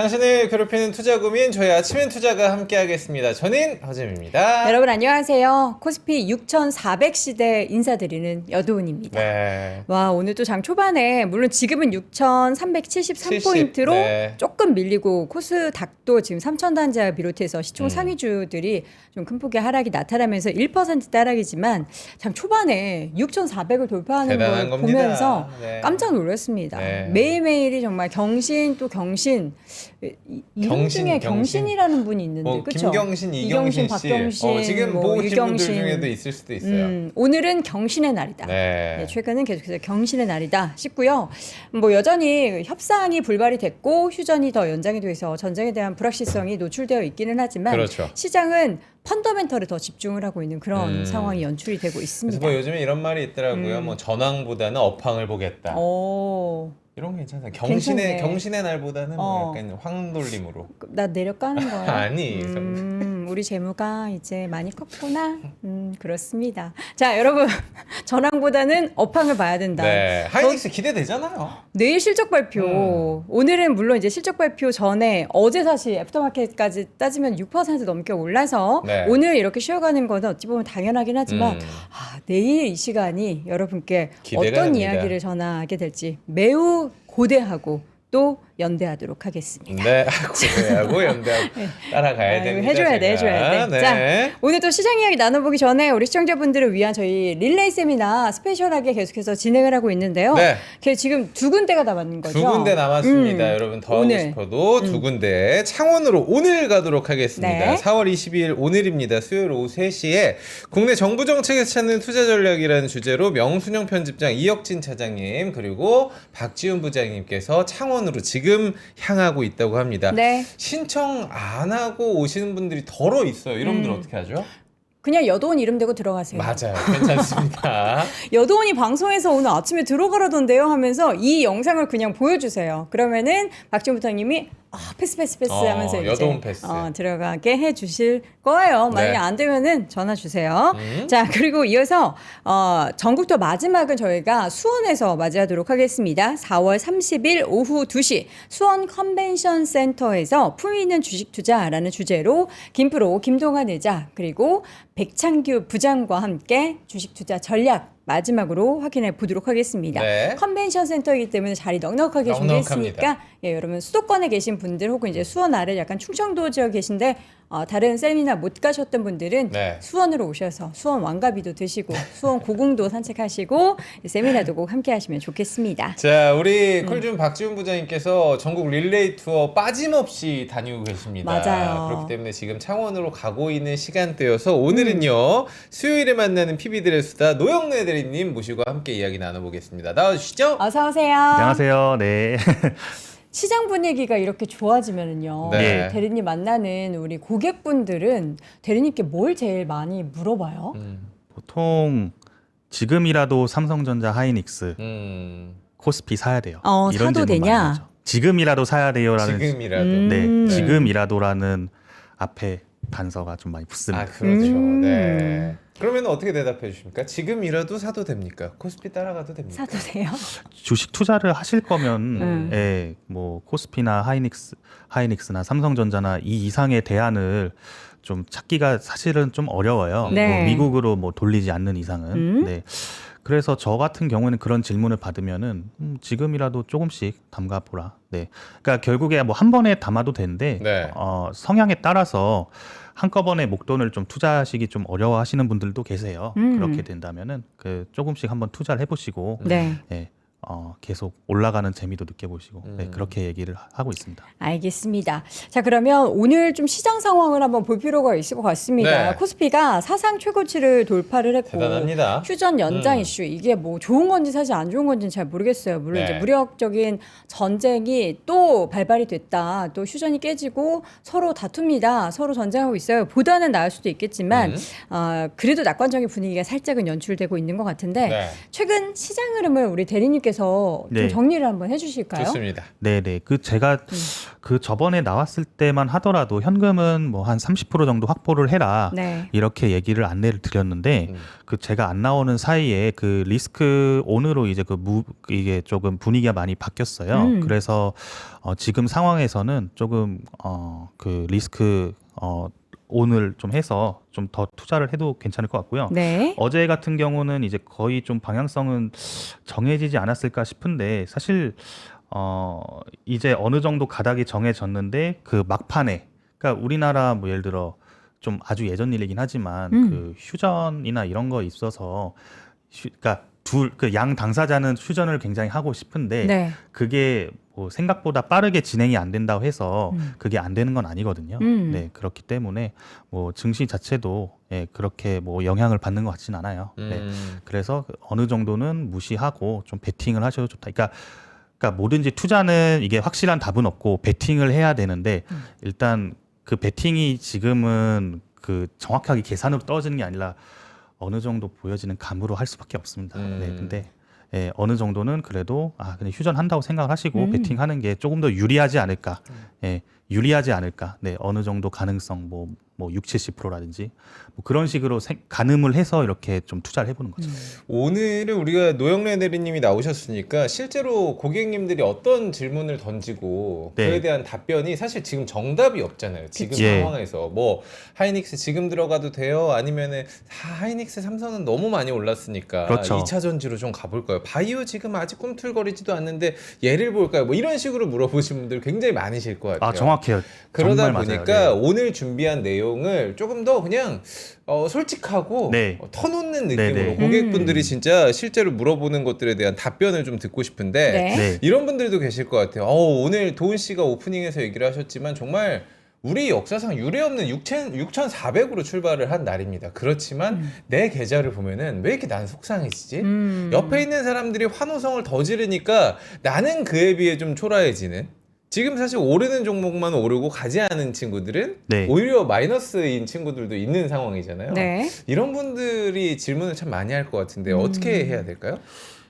당신을 괴롭히는 투자 고민, 저희 아침엔 투자가 함께하겠습니다. 저는 허잼입니다. 여러분 안녕하세요. 코스피 6,400시대 인사드리는 여도은입니다. 네. 와, 오늘 또 장 초반에 물론 지금은 6,373포인트로 네. 조금 밀리고 코스닥도 지금 3,000단자 비롯해서 시총 상위주들이 좀 큰 폭의 하락이 나타나면서 1%대 하락이지만 장 초반에 6,400을 돌파하는 걸 대단한 겁니다. 보면서 네. 깜짝 놀랐습니다. 네. 매일매일이 정말 경신 또 경신 이름 중에 경신이라는 분이 있는데 뭐 그렇죠? 김경신, 이경신 씨. 박경신, 지금 뭐 보고 계신 분들 유경신. 중에도 있을 수도 있어요. 오늘은 경신의 날이다. 네. 네, 최근은 계속해서 경신의 날이다 싶고요. 뭐 여전히 협상이 불발이 됐고 휴전이 더 연장이 돼서 전쟁에 대한 불확실성이 노출되어 있기는 하지만 그렇죠. 시장은 펀더멘털에 더 집중을 하고 있는 그런 상황이 연출이 되고 그래서 있습니다. 뭐 요즘에 이런 말이 있더라고요. 뭐 전황보다는 업황을 보겠다. 오, 이런 게 괜찮아요. 괜찮네. 경신의 날보다는 뭐 약간 황돌림으로. 나 내려가는 거야. 아니. 우리 재무가 이제 많이 컸구나. 그렇습니다. 자, 여러분 전황보다는 업황을 봐야 된다. 네. 하이닉스 기대되잖아요. 내일 실적 발표. 오늘은 물론 이제 실적 발표 전에 어제 사실 애프터마켓까지 따지면 6% 넘게 올라서 네. 오늘 이렇게 쉬어가는 거는 어찌 보면 당연하긴 하지만 음. 내일 이 시간이 여러분께 기대가 어떤 됩니다. 이야기를 전하게 될지 매우 고대하고 또 연대하도록 하겠습니다. 네, 고대하고 연대하고 따라가야 됩니다. 해줘야 돼, 제가. 해줘야 돼. 네. 자, 오늘 또 시장 이야기 나눠보기 전에 우리 시청자분들을 위한 저희 릴레이 세미나 스페셜하게 계속해서 진행을 하고 있는데요. 네. 지금 두 군데가 남았는 거죠? 두 군데 남았습니다. 여러분 더 오늘. 하고 싶어도 두 군데 창원으로 오늘 가도록 하겠습니다. 네. 4월 22일 오늘입니다. 수요일 오후 3시에 국내 정부 정책에서 찾는 투자 전략이라는 주제로 명순영 편집장, 이혁진 차장님 그리고 박지훈 부장님께서 창원으로 지금 향하고 있다고 합니다. 네. 신청 안 하고 오시는 분들이 덜어 있어요. 이런 분들 어떻게 하죠? 그냥 여도원 이름 대고 들어가세요. 맞아요. 괜찮습니다. 여도원이 방송에서 오늘 아침에 들어가라던데요 하면서 이 영상을 그냥 보여주세요. 그러면은 박지훈 부장님이 패스 하면서 이제 여도원 패스. 들어가게 해주실 거예요. 만약에 네. 안 되면은 전화 주세요. 자, 그리고 이어서 전국투어 마지막은 저희가 수원에서 맞이하도록 하겠습니다. 4월 30일 오후 2시 수원 컨벤션 센터에서 품위 있는 주식 투자라는 주제로 김프로 김동환 의자 그리고 백창규 부장과 함께 주식 투자 전략 마지막으로 확인해 보도록 하겠습니다. 네. 컨벤션 센터이기 때문에 자리 넉넉하게 넉넉합니다. 준비했으니까 여러분 수도권에 계신 분들 혹은 이제 수원 아래 약간 충청도 지역에 계신데 다른 세미나 못 가셨던 분들은 네. 수원으로 오셔서 수원 왕가비도 드시고 수원 고궁도 산책하시고 세미나도 꼭 함께 하시면 좋겠습니다. 자, 우리 콜준 박지훈 부장님께서 전국 릴레이 투어 빠짐없이 다니고 계십니다. 맞아요. 그렇기 때문에 지금 창원으로 가고 있는 시간대여서 오늘은요 수요일에 만나는 PB들의 수다 노영래 대리님 모시고 함께 이야기 나눠보겠습니다. 나와주시죠. 어서 오세요. 안녕하세요. 네. 시장 분위기가 이렇게 좋아지면은요. 네. 대리님 만나는 우리 고객분들은 대리님께 뭘 제일 많이 물어봐요? 보통 지금이라도 삼성전자, 하이닉스, 코스피 사야 돼요. 이런 사도 질문 많이 되냐? 하죠. 지금이라도 사야 돼요라는 지금이라도. 네, 지금이라도라는 앞에 단서가 좀 많이 붙습니다. 아, 그렇죠. 네. 그러면 어떻게 대답해 주십니까? 지금이라도 사도 됩니까? 코스피 따라가도 됩니까? 사도 돼요? 주식 투자를 하실 거면 예, 뭐 코스피나 하이닉스나 삼성전자나 이 이상의 대안을 좀 찾기가 사실은 좀 어려워요. 네. 뭐 미국으로 뭐 돌리지 않는 이상은. 네. 그래서 저 같은 경우에는 그런 질문을 받으면은 지금이라도 조금씩 담가 보라. 네. 그러니까 결국에 뭐 한 번에 담아도 되는데 네. 성향에 따라서 한꺼번에 목돈을 좀 투자하시기 좀 어려워하시는 분들도 계세요. 그렇게 된다면은 그 조금씩 한번 투자를 해보시고 네. 예, 계속 올라가는 재미도 느껴보시고 네, 그렇게 얘기를 하고 있습니다. 알겠습니다. 자, 그러면 오늘 좀 시장 상황을 한번 볼 필요가 있을 것 같습니다. 네. 코스피가 사상 최고치를 돌파를 했고 대단합니다. 휴전 연장 이슈 이게 뭐 좋은 건지 사실 안 좋은 건지는 잘 모르겠어요. 물론 네. 이제 무력적인 전쟁이 또 발발이 됐다. 또 휴전이 깨지고 서로 다툽니다. 서로 전쟁하고 있어요. 보다는 나을 수도 있겠지만 그래도 낙관적인 분위기가 살짝은 연출되고 있는 것 같은데 네. 최근 시장 흐름을 우리 대리님께서 대표님께서 좀 네. 정리를 한번 해주실까요? 좋습니다. 네네. 그 제가 그 저번에 나왔을 때만 하더라도 현금은 뭐 한 30% 정도 확보를 해라. 네. 이렇게 얘기를 안내를 드렸는데 그 제가 안 나오는 사이에 그 리스크 온으로 이제 이게 조금 분위기가 많이 바뀌었어요. 그래서 지금 상황에서는 조금 그 리스크 온을 좀 해서 좀 더 투자를 해도 괜찮을 것 같고요. 네. 어제 같은 경우는 이제 거의 좀 방향성은 정해지지 않았을까 싶은데 사실 이제 어느 정도 가닥이 정해졌는데 그 막판에 그러니까 우리나라 뭐 예를 들어 좀 아주 예전 일이긴 하지만 그 휴전이나 이런 거 있어서 그러니까 그 양 당사자는 휴전을 굉장히 하고 싶은데 네. 그게 뭐 생각보다 빠르게 진행이 안 된다고 해서 그게 안 되는 건 아니거든요. 네, 그렇기 때문에 뭐 증시 자체도 예, 그렇게 뭐 영향을 받는 것 같지는 않아요. 네. 그래서 어느 정도는 무시하고 좀 베팅을 하셔도 좋다. 그러니까 뭐든지 투자는 이게 확실한 답은 없고 베팅을 해야 되는데 일단 그 베팅이 지금은 그 정확하게 계산으로 떨어지는 게 아니라 어느 정도 보여지는 감으로 할 수밖에 없습니다. 네, 근데 예, 어느 정도는 그래도 그냥 휴전한다고 생각을 하시고 베팅하는 게 조금 더 유리하지 않을까. 예, 유리하지 않을까. 네, 어느 정도 가능성 뭐 6, 70%라든지 뭐 그런 식으로 가늠을 해서 이렇게 좀 투자를 해보는 거죠. 오늘은 우리가 노영래 대리님이 나오셨으니까 실제로 고객님들이 어떤 질문을 던지고 네. 그에 대한 답변이 사실 지금 정답이 없잖아요. 지금 예. 상황에서 뭐 하이닉스 지금 들어가도 돼요? 아니면은 하이닉스 삼성은 너무 많이 올랐으니까 그렇죠. 2차 전지로 좀 가볼까요? 바이오 지금 아직 꿈틀거리지도 않는데 얘를 볼까요? 뭐 이런 식으로 물어보신 분들 굉장히 많으실 것 같아요. 정확해요. 그러다 정말 보니까 맞아요. 네. 오늘 준비한 내용을 조금 더 그냥 솔직하고 네. 터놓는 느낌으로 네네. 고객분들이 진짜 실제로 물어보는 것들에 대한 답변을 좀 듣고 싶은데 네. 네. 이런 분들도 계실 것 같아요. 오늘 도훈 씨가 오프닝에서 얘기를 하셨지만 정말 우리 역사상 유례없는 6,400으로 출발을 한 날입니다. 그렇지만 내 계좌를 보면은 왜 이렇게 난 속상해지지? 옆에 있는 사람들이 환호성을 더 지르니까 나는 그에 비해 좀 초라해지는. 지금 사실 오르는 종목만 오르고 가지 않은 친구들은 네. 오히려 마이너스인 친구들도 있는 상황이잖아요. 네. 이런 분들이 질문을 참 많이 할 것 같은데 어떻게 해야 될까요?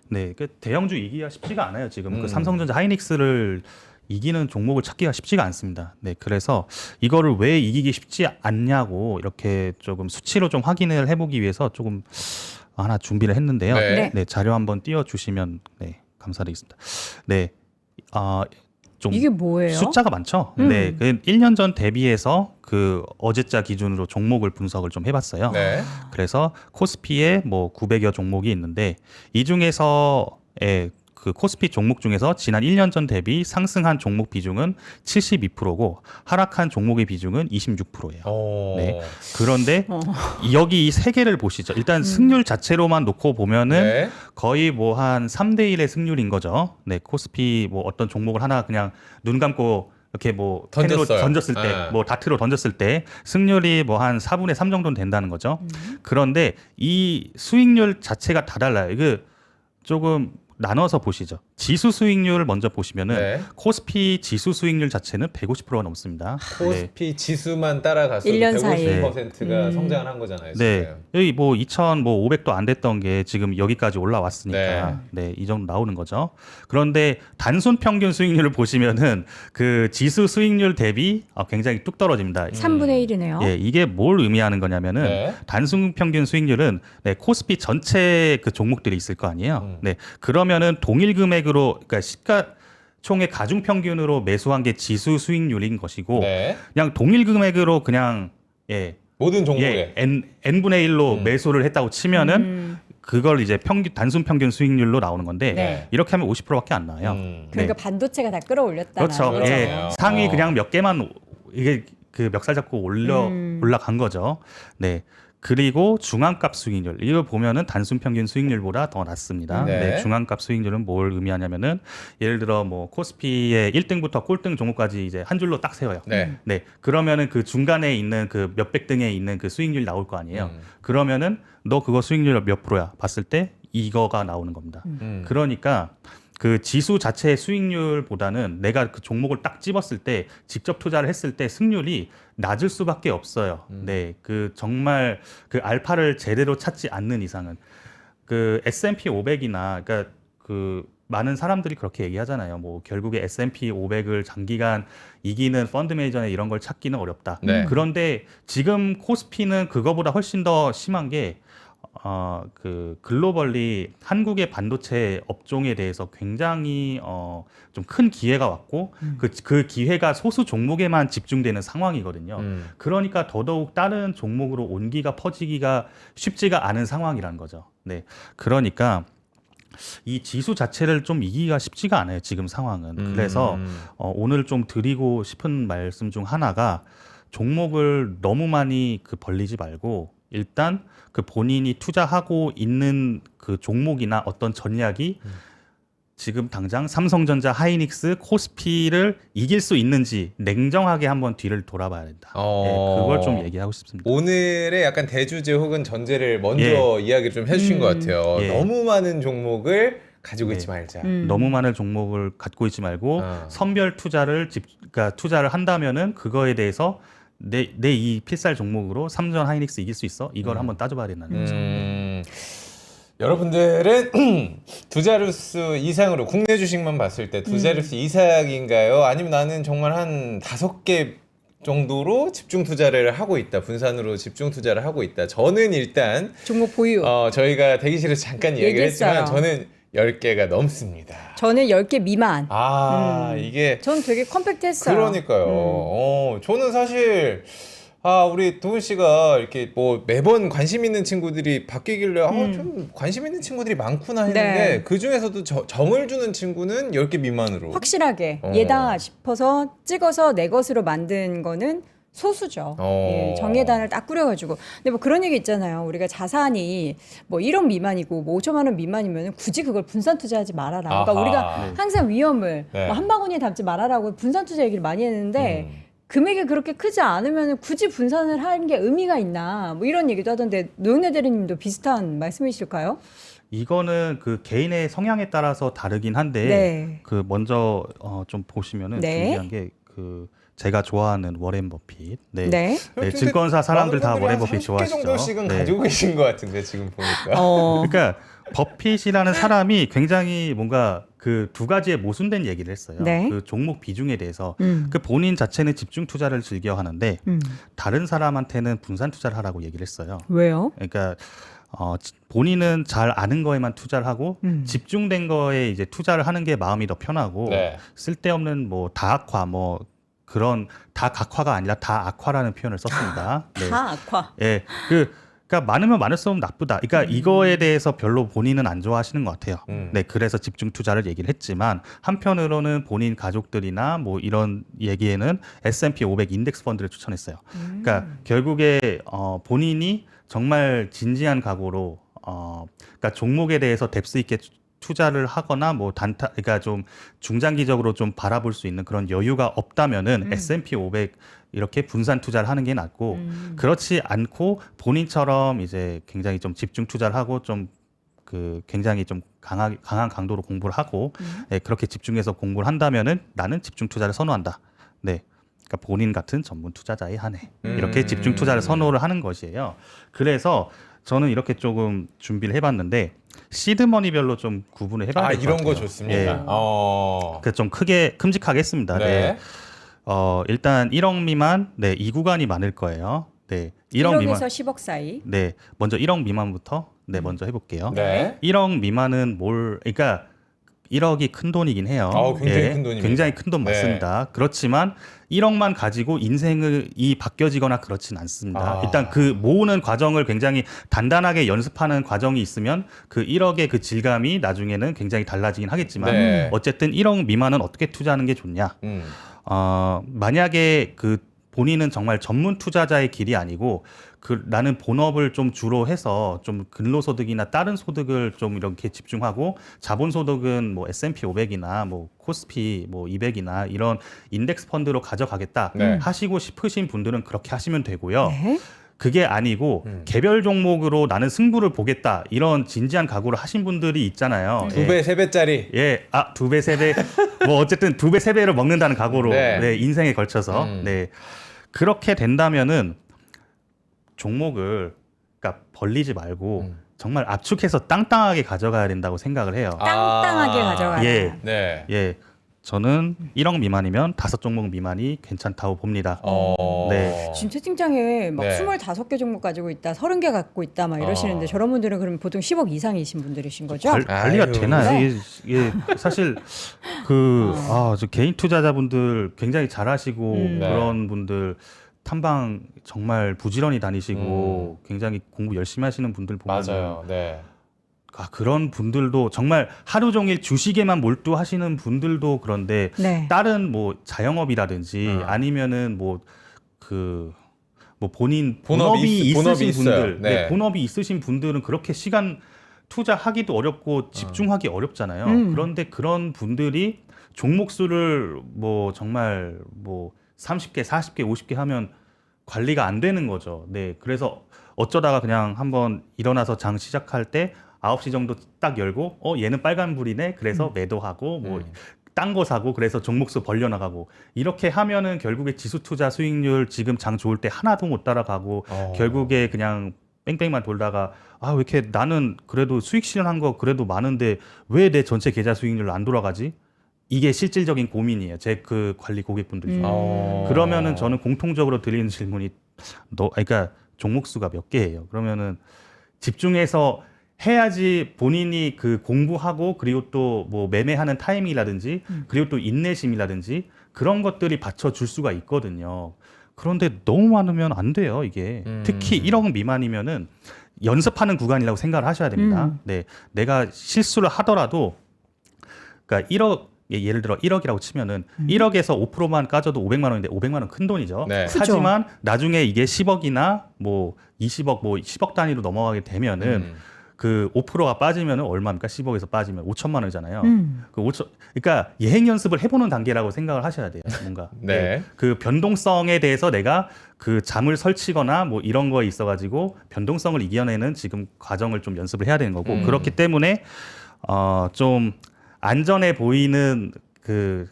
네, 그 대형주 이기기가 쉽지가 않아요. 지금 그 삼성전자 하이닉스를 이기는 종목을 찾기가 쉽지가 않습니다. 네, 그래서 이거를 왜 이기기 쉽지 않냐고 이렇게 조금 수치로 좀 확인을 해보기 위해서 조금 하나 준비를 했는데요. 네. 네, 자료 한번 띄워주시면 네, 감사드리겠습니다. 네, 좀 이게 뭐예요? 숫자가 많죠. 네, 그 1년 전 대비해서 그 어제자 기준으로 종목을 분석을 좀 해봤어요. 네. 그래서 코스피에 뭐 900여 종목이 있는데 이 중에서 그 코스피 종목 중에서 지난 1년 전 대비 상승한 종목 비중은 72%고 하락한 종목의 비중은 26%예요. 네. 그런데 여기 이 세 개를 보시죠. 일단 승률 자체로만 놓고 보면은 네. 거의 뭐 한 3대 1의 승률인 거죠. 네, 코스피 뭐 어떤 종목을 하나 그냥 눈 감고 이렇게 뭐 펜으로 던졌어요. 던졌을 때, 네. 뭐 다트로 던졌을 때 승률이 뭐 한 4분의 3 정도는 된다는 거죠. 그런데 이 수익률 자체가 다 달라요. 이거 조금 나눠서 보시죠. 지수 수익률을 먼저 보시면은 네. 코스피 지수 수익률 자체는 150%가 넘습니다. 네. 코스피 지수만 따라갔어도 1년 사이에. 150%가 성장을 한 거잖아요. 네, 지금. 여기 뭐 2,500도 안 됐던 게 지금 여기까지 올라왔으니까 네, 이 정도 나오는 거죠. 그런데 단순 평균 수익률을 보시면은 그 지수 수익률 대비 굉장히 뚝 떨어집니다. 3분의 1이네요. 예, 이게 뭘 의미하는 거냐면은 네. 단순 평균 수익률은 네, 코스피 전체 그 종목들이 있을 거 아니에요. 네, 그러면은 동일 금액으로 그러니까 시가총의 가중 평균으로 매수한 게 지수 수익률인 것이고 네. 그냥 동일 금액으로 그냥 모든 종목에. n분의 1로 매수를 했다고 치면은 그걸 이제 단순 평균 수익률로 나오는 건데 네. 이렇게 하면 50%밖에 안 나와요. 그러니까 반도체가 다 끌어올렸다. 그렇죠. 그렇죠. 예, 상위 그냥 몇 개만 이게 그 멱살 잡고 올라간 거죠. 네. 그리고 중앙값 수익률 이걸 보면은 단순 평균 수익률보다 더 낮습니다. 네. 네, 중앙값 수익률은 뭘 의미하냐면은 예를 들어 뭐 코스피의 1등부터 꼴등 종목까지 이제 한 줄로 딱 세워요. 네. 네, 그러면은 그 중간에 있는 그 몇백 등에 있는 그 수익률이 나올 거 아니에요. 그러면은 너 그거 수익률 몇 프로야? 봤을 때 이거가 나오는 겁니다. 그러니까 그 지수 자체의 수익률보다는 내가 그 종목을 딱 집었을 때 직접 투자를 했을 때 승률이 낮을 수밖에 없어요. 네, 그 정말 그 알파를 제대로 찾지 않는 이상은 그 S&P 500이나 그러니까 그 많은 사람들이 그렇게 얘기하잖아요. 뭐 결국에 S&P 500을 장기간 이기는 펀드 매니저나 이런 걸 찾기는 어렵다. 네. 그런데 지금 코스피는 그거보다 훨씬 더 심한 게 그 글로벌리 한국의 반도체 업종에 대해서 굉장히 좀 큰 기회가 왔고 그 기회가 소수 종목에만 집중되는 상황이거든요. 그러니까 더더욱 다른 종목으로 온기가 퍼지기가 쉽지가 않은 상황이라는 거죠. 네, 그러니까 이 지수 자체를 좀 이기기가 쉽지가 않아요. 지금 상황은. 그래서 오늘 좀 드리고 싶은 말씀 중 하나가 종목을 너무 많이 벌리지 말고 일단 그 본인이 투자하고 있는 그 종목이나 어떤 전략이 지금 당장 삼성전자, 하이닉스, 코스피를 이길 수 있는지 냉정하게 한번 뒤를 돌아봐야 된다. 네, 그걸 좀 얘기하고 싶습니다. 오늘의 약간 대주제 혹은 전제를 먼저 이야기를 좀 해주신 것 같아요. 예. 너무 많은 종목을 가지고 있지 네. 말자. 너무 많은 종목을 갖고 있지 말고 선별 투자를 그러니까 투자를 한다면은 그거에 대해서 내 이 필살 종목으로 삼전 하이닉스 이길 수 있어? 이걸 한번 따져봐야 된다는 거죠. 여러분들은 두 자릿수 이상으로 국내 주식만 봤을 때 두 자릿수 이상인가요? 아니면 나는 정말 한 5개 정도로 집중 투자를 하고 있다. 분산으로 집중 투자를 하고 있다. 저는 일단 종목 보유. 저희가 대기실에서 잠깐 이야기를 얘기했어요. 했지만 저는 10개가 넘습니다. 저는 10개 미만. 이게 전 되게 컴팩트했어요. 그러니까요. 저는 사실 우리 도훈 씨가 이렇게 뭐 매번 관심 있는 친구들이 바뀌길래 좀 관심 있는 친구들이 많구나 했는데 네. 그 중에서도 정을 주는 친구는 10개 미만으로. 확실하게 얘다 싶어서 찍어서 내 것으로 만든 거는 소수죠. 예, 정예단을 딱 꾸려가지고. 근데 뭐 그런 얘기 있잖아요. 우리가 자산이 뭐 1억 미만이고 뭐 5천만 원 미만이면 굳이 그걸 분산 투자하지 말아라. 그러니까 아하. 우리가 항상 위험을 네. 뭐 한 바구니에 담지 말아라고 분산 투자 얘기를 많이 했는데 금액이 그렇게 크지 않으면 굳이 분산을 하는 게 의미가 있나 뭐 이런 얘기도 하던데 노영래 대리님도 비슷한 말씀이실까요? 이거는 그 개인의 성향에 따라서 다르긴 한데 네. 그 먼저 좀 보시면은 네. 중요한 게 그 제가 좋아하는 워렌 버핏. 네. 네. 네, 증권사 사람들 다 워렌 버핏 30개 좋아하시죠. 정도씩은 네. 가지고 계신 것 같은데 지금 보니까. 그러니까 버핏이라는 사람이 굉장히 뭔가 그 두 가지의 모순된 얘기를 했어요. 네. 그 종목 비중에 대해서 그 본인 자체는 집중 투자를 즐겨 하는데 다른 사람한테는 분산 투자를 하라고 얘기를 했어요. 왜요? 그러니까 본인은 잘 아는 거에만 투자를 하고 집중된 거에 이제 투자를 하는 게 마음이 더 편하고 네. 쓸데없는 뭐 다악화 뭐 그런 다각화가 아니라 다악화라는 표현을 썼습니다. 네. 다 악화. 예, 그러니까 많으면 많을수록 나쁘다. 그러니까 이거에 대해서 별로 본인은 안 좋아하시는 것 같아요. 네, 그래서 집중 투자를 얘기를 했지만 한편으로는 본인 가족들이나 뭐 이런 얘기에는 S&P 500 인덱스 펀드를 추천했어요. 그러니까 결국에 본인이 정말 진지한 각오로 그러니까 종목에 대해서 뎁스 있게 투자를 하거나 뭐 그러니까 좀 중장기적으로 좀 바라볼 수 있는 그런 여유가 없다면은 S&P 500 이렇게 분산 투자를 하는 게 낫고 그렇지 않고 본인처럼 이제 굉장히 좀 집중 투자를 하고 좀 그 굉장히 좀 강한 강도로 공부를 하고 네, 그렇게 집중해서 공부를 한다면은 나는 집중 투자를 선호한다. 네. 그러니까 본인 같은 전문 투자자에 한해 이렇게 집중 투자를 선호를 하는 것이에요. 그래서 저는 이렇게 조금 준비를 해봤는데 시드머니별로 좀 구분을 해봐야 될 것 같아요. 이런 거 좋습니다. 예. 그래서 좀 큼직하게 했습니다. 네. 네. 일단 1억 미만, 네, 이 구간이 많을 거예요. 네, 1억 1억에서 미만. 10억 사이. 네, 먼저 1억 미만부터 네, 먼저 해볼게요. 네. 1억 미만은 그러니까 1억이 큰 돈이긴 해요. 굉장히 큰 돈입니다. 굉장히 큰 돈 네. 맞습니다. 그렇지만 1억만 가지고 인생이 바뀌어지거나 그렇진 않습니다. 일단 그 모으는 과정을 굉장히 단단하게 연습하는 과정이 있으면 그 1억의 그 질감이 나중에는 굉장히 달라지긴 하겠지만 네. 어쨌든 1억 미만은 어떻게 투자하는 게 좋냐? 만약에 그 본인은 정말 전문 투자자의 길이 아니고 나는 본업을 좀 주로 해서 좀 근로소득이나 다른 소득을 좀 이렇게 집중하고 자본소득은 뭐 S&P 500이나 뭐 코스피 뭐 200이나 이런 인덱스 펀드로 가져가겠다 네. 하시고 싶으신 분들은 그렇게 하시면 되고요. 네. 그게 아니고 개별 종목으로 나는 승부를 보겠다 이런 진지한 각오를 하신 분들이 있잖아요. 2배, 3배짜리. 예, 2배, 3배, 뭐 어쨌든 2배, 3배를 먹는다는 각오로 네. 네, 인생에 걸쳐서 네 그렇게 된다면은 종목을 그러니까 벌리지 말고 정말 압축해서 땅땅하게 가져가야 된다고 생각을 해요. 땅땅하게 가져가라. 예. 네. 예, 저는 1억 미만이면 5종목 미만이 괜찮다고 봅니다. 네. 지금 채팅창에 막 네. 25개 종목 가지고 있다, 30개 갖고 있다 막 이러시는데 저런 분들은 그러면 보통 10억 이상이신 분들이신 거죠? 관리가 아유. 되나요? 이게 사실 저 개인 투자자분들 굉장히 잘하시고 그런 분들 탐방 정말 부지런히 다니시고 굉장히 공부 열심히 하시는 분들 보면 맞아요. 네. 그런 분들도 정말 하루 종일 주식에만 몰두하시는 분들도 그런데 네. 다른 뭐 자영업이라든지 아니면은 본인 본업이 있으신 분들, 네. 본업이 있으신 분들은 그렇게 시간 투자하기도 어렵고 집중하기 어렵잖아요. 그런데 그런 분들이 종목 수를 뭐 정말 뭐 30개, 40개, 50개 하면 관리가 안 되는 거죠. 네. 그래서 어쩌다가 그냥 한번 일어나서 장 시작할 때 9시 정도 딱 열고 얘는 빨간불이네. 그래서 매도하고 뭐 딴 거 사고 그래서 종목수 벌려나가고 이렇게 하면은 결국에 지수 투자 수익률 지금 장 좋을 때 하나도 못 따라가고 결국에 그냥 뺑뺑만 돌다가 왜 이렇게 나는 그래도 수익 실현한 거 그래도 많은데 왜 내 전체 계좌 수익률 안 돌아가지? 이게 실질적인 고민이에요. 제 그 관리 고객분들 중에. 그러면은 저는 공통적으로 드리는 질문이 그러니까 종목 수가 몇 개예요. 그러면은 집중해서 해야지 본인이 그 공부하고 그리고 또 뭐 매매하는 타이밍이라든지 그리고 또 인내심이라든지 그런 것들이 받쳐줄 수가 있거든요. 그런데 너무 많으면 안 돼요, 이게. 특히 1억 미만이면은 연습하는 구간이라고 생각을 하셔야 됩니다. 네. 내가 실수를 하더라도 그러니까 1억 예를 들어 1억이라고 치면은 1억에서 5%만 까져도 500만 원인데 500만 원 큰 돈이죠. 네. 하지만 나중에 이게 10억이나 뭐 20억 뭐 10억 단위로 넘어가게 되면은 그 5%가 빠지면은 얼마입니까? 10억에서 빠지면 5천만 원이잖아요. 그러니까 예행 연습을 해보는 단계라고 생각을 하셔야 돼요. 뭔가 네. 그 변동성에 대해서 내가 그 잠을 설치거나 뭐 이런 거에 있어가지고 변동성을 이겨내는 지금 과정을 좀 연습을 해야 되는 거고 그렇기 때문에 좀 안전해 보이는 그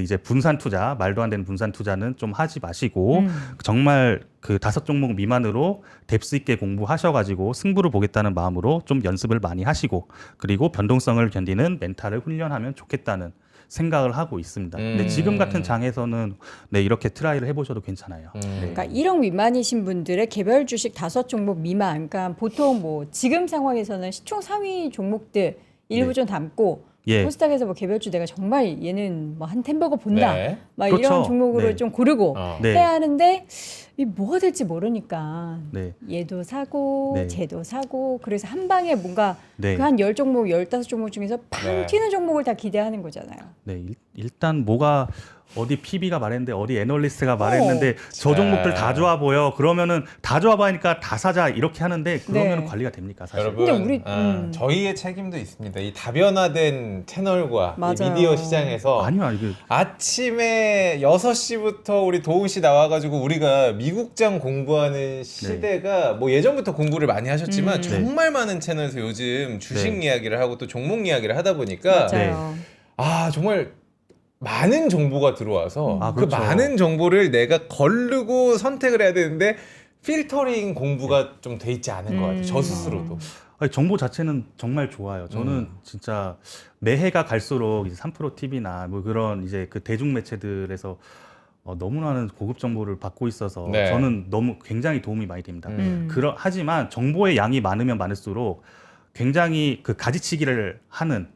이제 분산 투자, 말도 안 되는 분산 투자는 좀 하지 마시고 정말 그 5종목 미만으로 뎁스 있게 공부하셔가지고 승부를 보겠다는 마음으로 좀 연습을 많이 하시고 그리고 변동성을 견디는 멘탈을 훈련하면 좋겠다는 생각을 하고 있습니다. 근데 지금 같은 장에서는 네, 이렇게 트라이를 해보셔도 괜찮아요. 네. 그러니까 1억 미만이신 분들의 개별 주식 5종목 미만. 그러니까 보통 뭐 지금 상황에서는 시총 상위 종목들 일부 좀 담고 코스닥에서 뭐 개별주 내가 정말 얘는 뭐 한 템버거 본다. 네. 막 그렇죠. 이런 종목으로 좀 고르고 네. 해야 하는데 이 뭐가 될지 모르니까 네. 얘도 사고 네. 쟤도 사고 그래서 한 방에 뭔가 네. 그 한 10종목, 15종목 중에서 팡 네. 튀는 종목을 다 기대하는 거잖아요. 네, 일단 뭐가 어디 PB가 말했는데 어디 애널리스트가 말했는데 저 종목들 다 좋아 보여. 그러면은 다 좋아 보이니까 다 사자 이렇게 하는데 그러면 네. 관리가 됩니까 사실? 여러분, 근데 우리, 저희의 책임도 있습니다. 이 다변화된 채널과 이 맞아요. 미디어 시장에서 아니요, 이게 아침에 6시부터 우리 도훈 씨 나와가지고 우리가 미국장 공부하는 시대가 뭐 예전부터 공부를 많이 하셨지만 정말 많은 채널에서 요즘 주식 네. 이야기를 하고 또 종목 이야기를 하다 보니까 맞아요. 정말 많은 정보가 들어와서 그 그렇죠. 많은 정보를 내가 거르고 선택을 해야 되는데 필터링 공부가 좀 돼 있지 않은 것 같아요. 저 스스로도. 아니, 정보 자체는 정말 좋아요. 저는 진짜 매해가 갈수록 이제 3프로 TV나 뭐 그런 이제 그 대중 매체들에서 너무나는 고급 정보를 받고 있어서 네. 저는 너무 굉장히 도움이 많이 됩니다. 하지만 정보의 양이 많으면 많을수록 굉장히 그 가지치기를 하는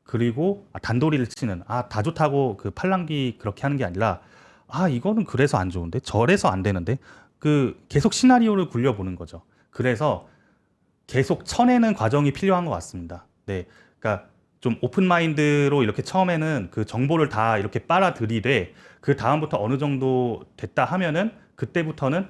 그리고 단도리를 치는 다 좋다고 그 팔랑귀 그렇게 하는 게 아니라 이거는 그래서 안 좋은데 저래서 안 되는데 그 계속 시나리오를 굴려보는 거죠. 그래서 계속 쳐내는 과정이 필요한 것 같습니다. 네, 그러니까 좀 오픈 마인드로 이렇게 처음에는 그 정보를 다 이렇게 빨아들이되 그 다음부터 어느 정도 됐다 하면은 그때부터는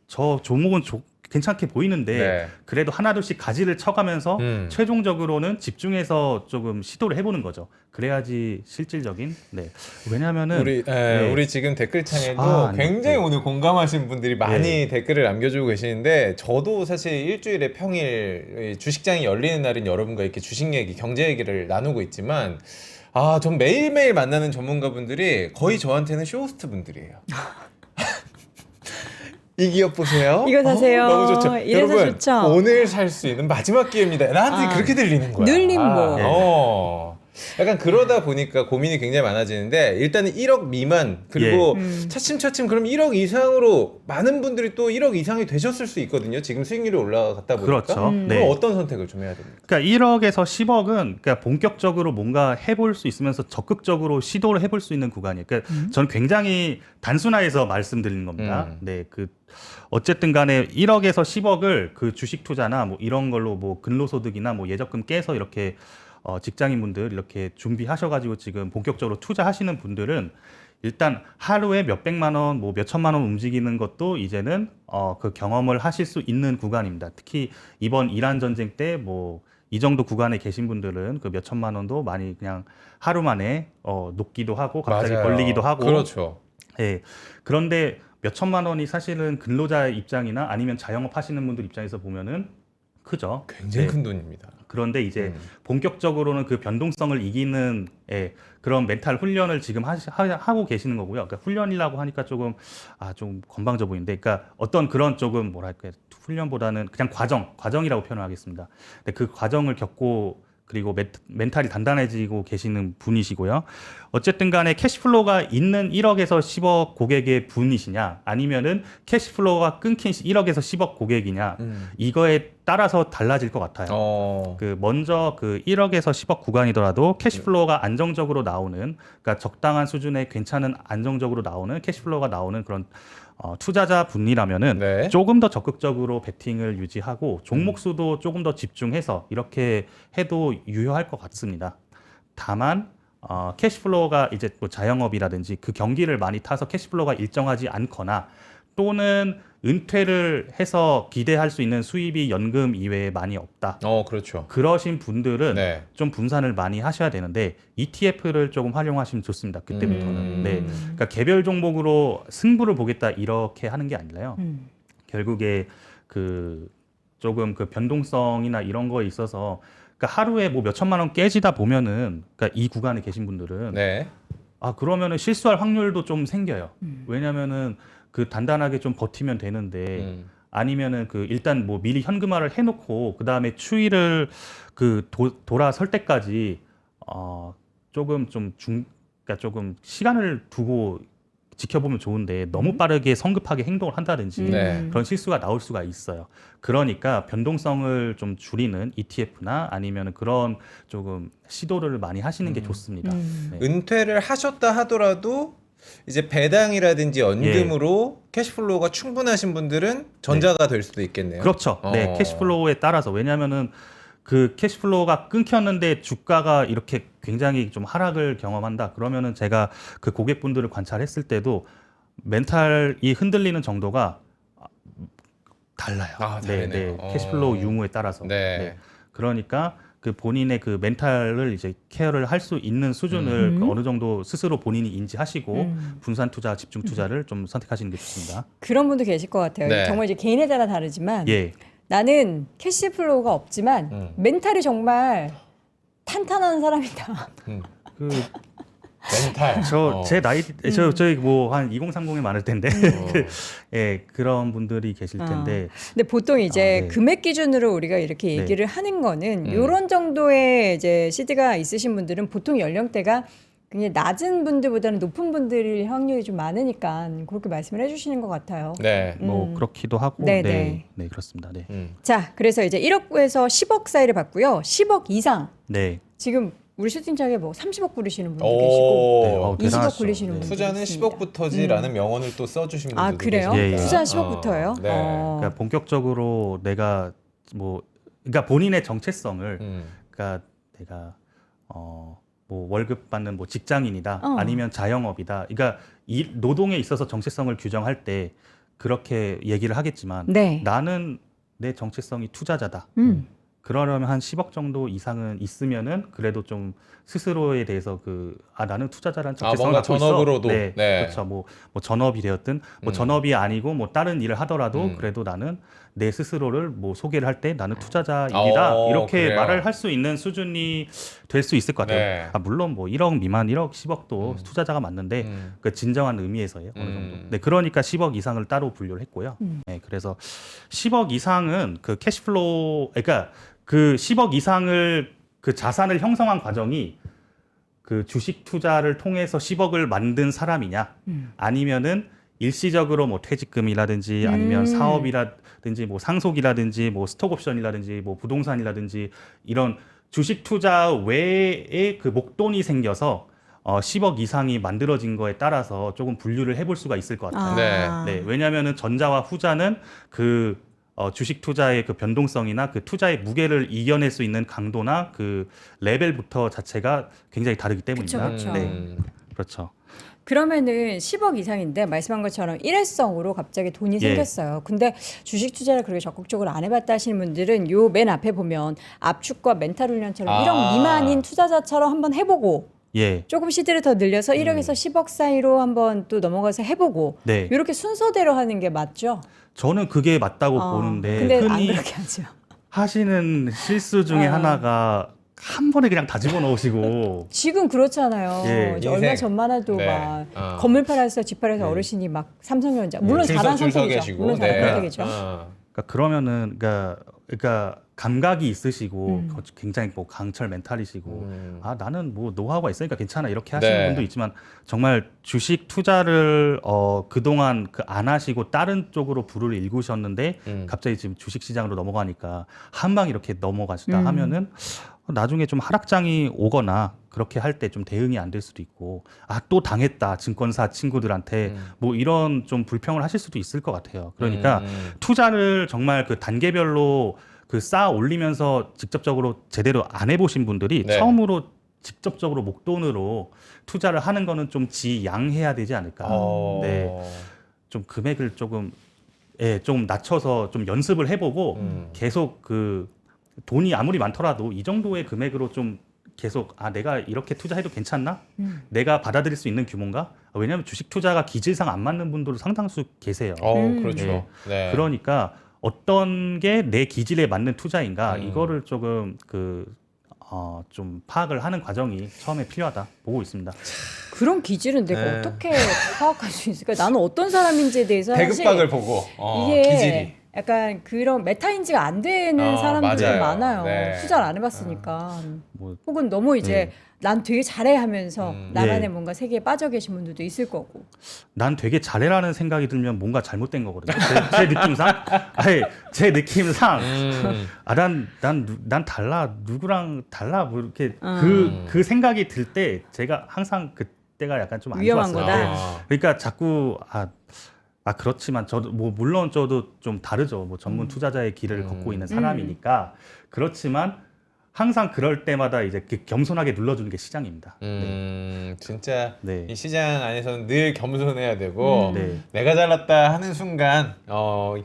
저 종목은 괜찮게 보이는데 네. 그래도 하나둘씩 가지를 쳐가면서 최종적으로는 집중해서 조금 시도를 해보는 거죠. 그래야지 실질적인. 네. 왜냐하면은 우리 지금 댓글창에도 아니, 굉장히 네. 오늘 공감하신 분들이 많이 네. 댓글을 남겨주고 계시는데 저도 사실 일주일에 평일 주식장이 열리는 날인 여러분과 이렇게 주식 얘기, 경제 얘기를 나누고 있지만 전 매일매일 만나는 전문가분들이 거의 저한테는 쇼호스트 분들이에요. 이 기업 보세요. 이거 사세요. 너무 좋죠. 이래서 여러분, 좋죠. 오늘 살 수 있는 마지막 기회입니다. 나한테 그렇게 들리는 거야. 늘림보. 약간 그러다 보니까 고민이 굉장히 많아지는데 일단은 1억 미만 그리고 예. 차츰차츰 그럼 1억 이상으로 많은 분들이 또 1억 이상이 되셨을 수 있거든요. 지금 수익률이 올라갔다 보니까. 그렇죠. 그럼 네. 어떤 선택을 좀 해야 됩니까? 그러니까 1억에서 10억은 그러니까 본격적으로 뭔가 해볼 수 있으면서 적극적으로 시도를 해볼 수 있는 구간이에요. 그러니까 저는 굉장히 단순화해서 말씀드리는 겁니다. 네, 그 어쨌든 간에 1억에서 10억을 그 주식 투자나 뭐 이런 걸로 뭐 근로소득이나 뭐 예적금 깨서 이렇게 직장인분들 이렇게 준비하셔가지고 지금 본격적으로 투자하시는 분들은 일단 하루에 몇백만 원, 뭐 몇천만 원 움직이는 것도 이제는 그 경험을 하실 수 있는 구간입니다. 특히 이번 이란 전쟁 때 뭐 이 정도 구간에 계신 분들은 그 몇천만 원도 많이 그냥 하루 만에 녹기도 하고 갑자기 맞아요. 걸리기도 하고. 그렇죠. 예. 그런데 몇천만 원이 사실은 근로자 입장이나 아니면 자영업 하시는 분들 입장에서 보면은 크죠. 굉장히 네. 큰 돈입니다. 그런데 이제 본격적으로는 그 변동성을 이기는 그런 멘탈 훈련을 지금 하고 계시는 거고요. 그러니까 훈련이라고 하니까 조금 좀 건방져 보이는데, 그러니까 어떤 그런 조금 뭐랄까 훈련보다는 그냥 과정이라고 표현하겠습니다. 근데 그 과정을 겪고 그리고 멘탈이 단단해지고 계시는 분이시고요. 어쨌든 간에 캐시플로우가 있는 1억에서 10억 고객의 분이시냐, 아니면은 캐시플로우가 끊긴 1억에서 10억 고객이냐, 이거에 따라서 달라질 것 같아요. 그 먼저 그 1억에서 10억 구간이더라도 캐시플로우가 안정적으로 나오는, 그러니까 적당한 수준의 괜찮은 안정적으로 나오는 캐시플로우가 나오는 그런 투자자 분이라면은 네. 조금 더 적극적으로 베팅을 유지하고 종목 수도 조금 더 집중해서 이렇게 해도 유효할 것 같습니다. 다만 캐시플로우가 이제 뭐 자영업이라든지 그 경기를 많이 타서 캐시플로우가 일정하지 않거나 또는 은퇴를 해서 기대할 수 있는 수입이 연금 이외에 많이 없다. 그렇죠. 그러신 분들은 네. 좀 분산을 많이 하셔야 되는데 ETF를 조금 활용하시면 좋습니다. 그때부터는. 네. 그러니까 개별 종목으로 승부를 보겠다 이렇게 하는 게 아니라요. 결국에 그 조금 그 변동성이나 이런 거에 있어서 그러니까 하루에 뭐 몇천만 원 깨지다 보면은 그러니까 이 구간에 계신 분들은 네. 그러면은 실수할 확률도 좀 생겨요. 왜냐면은 그 단단하게 좀 버티면 되는데 아니면은 그 일단 뭐 미리 현금화를 해놓고 그 다음에 추이를 그 돌아설 때까지 조금 그러니까 조금 시간을 두고 지켜보면 좋은데 너무 빠르게 성급하게 행동을 한다든지 네. 그런 실수가 나올 수가 있어요. 그러니까 변동성을 좀 줄이는 ETF나 아니면 그런 조금 시도를 많이 하시는 게 좋습니다. 네. 은퇴를 하셨다 하더라도 이제 배당이라든지 연금으로 캐시플로우가 충분하신 분들은 전자가 될 수도 있겠네요. 그렇죠. 네, 캐시플로우에 따라서. 왜냐하면은 그 캐시플로우가 끊겼는데 주가가 이렇게 굉장히 좀 하락을 경험한다. 그러면은 제가 그 고객분들을 관찰했을 때도 멘탈이 흔들리는 정도가 달라요. 네, 다르네요. 네. 캐시플로우 유무에 따라서. 네. 네. 그러니까 그 본인의 그 멘탈을 이제 케어를 할 수 있는 수준을 그 어느 정도 스스로 본인이 인지하시고 분산 투자, 집중 투자를 좀 선택하시는 게 좋습니다. 그런 분도 계실 것 같아요. 네. 정말 이제 개인에 따라 다르지만 예. 나는 캐시플로우가 없지만 멘탈이 정말 탄탄한 사람이다. 그 멘탈. 제 나이 저희 뭐 한 2030에 많을 텐데 예, 그런 분들이 계실 텐데 근데 보통 이제 네. 금액 기준으로 우리가 이렇게 얘기를 하는 거는 이런 정도의 이제 시드가 있으신 분들은 보통 연령대가 굉장히 낮은 분들보다는 높은 분들일 확률이 좀 많으니까 그렇게 말씀을 해주시는 것 같아요. 네. 뭐 그렇기도 하고 네네. 네, 그렇습니다. 네. 자, 그래서 이제 1억에서 10억 사이를 봤고요. 10억 이상 네. 지금 우리 슈팅창에 뭐 30억 부르시는 분도 계시고 네, 20억 대단하시죠. 굴리시는 네. 분도 투자는 있습니다. 10억부터지라는 명언을 또 써주신 분들도 아, 그래요? 예, 예. 투자 10억부터예요? 네. 그러니까 본격적으로 내가 뭐 그러니까 본인의 정체성을 그러니까 내가 뭐 월급 받는 뭐 직장인이다 아니면 자영업이다. 그러니까 이 노동에 있어서 정체성을 규정할 때 그렇게 얘기를 하겠지만 네. 나는 내 정체성이 투자자다. 그러려면 한 10억 정도 이상은 있으면은 그래도 좀 스스로에 대해서 나는 투자자라는 정체성을 뭔가 갖고 있어. 전업으로도. 네, 네. 그렇죠. 뭐 전업이 되었든 뭐 전업이 아니고 뭐 다른 일을 하더라도 그래도 나는 내 스스로를 뭐 소개를 할 때 나는 투자자입니다. 이렇게 그래요? 말을 할 수 있는 수준이 될 수 있을 것 같아요. 네. 물론 뭐 1억 미만, 1억, 10억도 투자자가 맞는데 그 진정한 의미에서요. 어느 정도. 네, 그러니까 10억 이상을 따로 분류를 했고요. 네, 그래서 10억 이상은 그 캐시플로우, 그러니까 그 10억 이상을 그 자산을 형성한 과정이 그 주식 투자를 통해서 10억을 만든 사람이냐, 아니면은 일시적으로 뭐 퇴직금이라든지 아니면 사업이라든지 뭐 상속이라든지 뭐 스톡옵션이라든지 뭐 부동산이라든지 이런 주식 투자 외에 그 목돈이 생겨서 10억 이상이 만들어진 거에 따라서 조금 분류를 해볼 수가 있을 것 같아요. 네, 왜냐하면은 전자와 후자는 그 주식 투자의 그 변동성이나 그 투자의 무게를 이겨낼 수 있는 강도나 그 레벨부터 자체가 굉장히 다르기 때문입니다. 그쵸. 네, 그렇죠. 그러면은 10억 이상인데 말씀한 것처럼 일회성으로 갑자기 돈이 예. 생겼어요. 근데 주식 투자를 그렇게 적극적으로 안 해봤다 하시는 분들은 요 맨 앞에 보면 압축과 멘탈 훈련처럼 1억 미만인 투자자처럼 한번 해보고 예, 조금 시드를 더 늘려서 1억에서 10억 사이로 한번 또 넘어가서 해보고 네. 이렇게 순서대로 하는 게 맞죠? 저는 그게 맞다고 보는데 근데 안 흔히 그렇게 하죠. 하시는 실수 중에 하나가 한 번에 그냥 다 집어넣으시고 지금 그렇잖아요. 예, 이제 인생. 얼마 전만 해도 네. 막 건물 팔아서 집 팔아서 어르신이 막 삼성전자 물론 잘한 줄 서 선택이죠. 계시고. 물론 잘한 네. 선택이죠. 그러니까 그러면은 그러니까 감각이 있으시고 굉장히 뭐 강철 멘탈이시고 나는 뭐 노하우가 있으니까 괜찮아 이렇게 하시는 네. 분도 있지만 정말 주식 투자를 그동안 그 안 하시고 다른 쪽으로 불을 일구셨는데 갑자기 지금 주식 시장으로 넘어가니까 한 방 이렇게 넘어가시다 하면은 나중에 좀 하락장이 오거나 그렇게 할 때 좀 대응이 안 될 수도 있고 또 당했다 증권사 친구들한테 뭐 이런 좀 불평을 하실 수도 있을 것 같아요. 그러니까 투자를 정말 그 단계별로 그 쌓아 올리면서 직접적으로 제대로 안 해보신 분들이 네. 처음으로 직접적으로 목돈으로 투자를 하는 거는 좀 지양해야 되지 않을까. 네, 좀 금액을 조금 좀 낮춰서 좀 연습을 해보고 계속 그 돈이 아무리 많더라도 이 정도의 금액으로 좀 계속 내가 이렇게 투자해도 괜찮나? 내가 받아들일 수 있는 규모인가? 왜냐하면 주식 투자가 기질상 안 맞는 분들도 상당수 계세요. 그렇죠. 네. 그러니까 어떤 게 내 기질에 맞는 투자인가 이거를 조금 좀 파악을 하는 과정이 처음에 필요하다 보고 있습니다. 그런 기질은 내가 네. 어떻게 파악할 수 있을까? 나는 어떤 사람인지에 대해서 배급박을 보고 이게 기질이. 약간 그런 메타인지가 안 되는 사람들이 맞아요. 많아요. 네. 투자를 안 해봤으니까. 뭐 혹은 너무 이제 난 되게 잘해 하면서 나만의 예. 뭔가 세계에 빠져 계신 분들도 있을 거고. 난 되게 잘해라는 생각이 들면 뭔가 잘못된 거거든요. 제 느낌상, 제 느낌상, 난 달라 누구랑 달라 뭐 이렇게 그 생각이 들 때 제가 항상 그때가 약간 좀 안 위험한 좋았어요. 거다. 네. 그러니까 자꾸 그렇지만 저도 뭐 물론 저도 좀 다르죠. 뭐 전문 투자자의 길을 걷고 있는 사람이니까 그렇지만 항상 그럴 때마다 이제 겸손하게 눌러주는 게 시장입니다. 진짜 네. 이 시장 안에서는 늘 겸손해야 되고 네. 내가 잘났다 하는 순간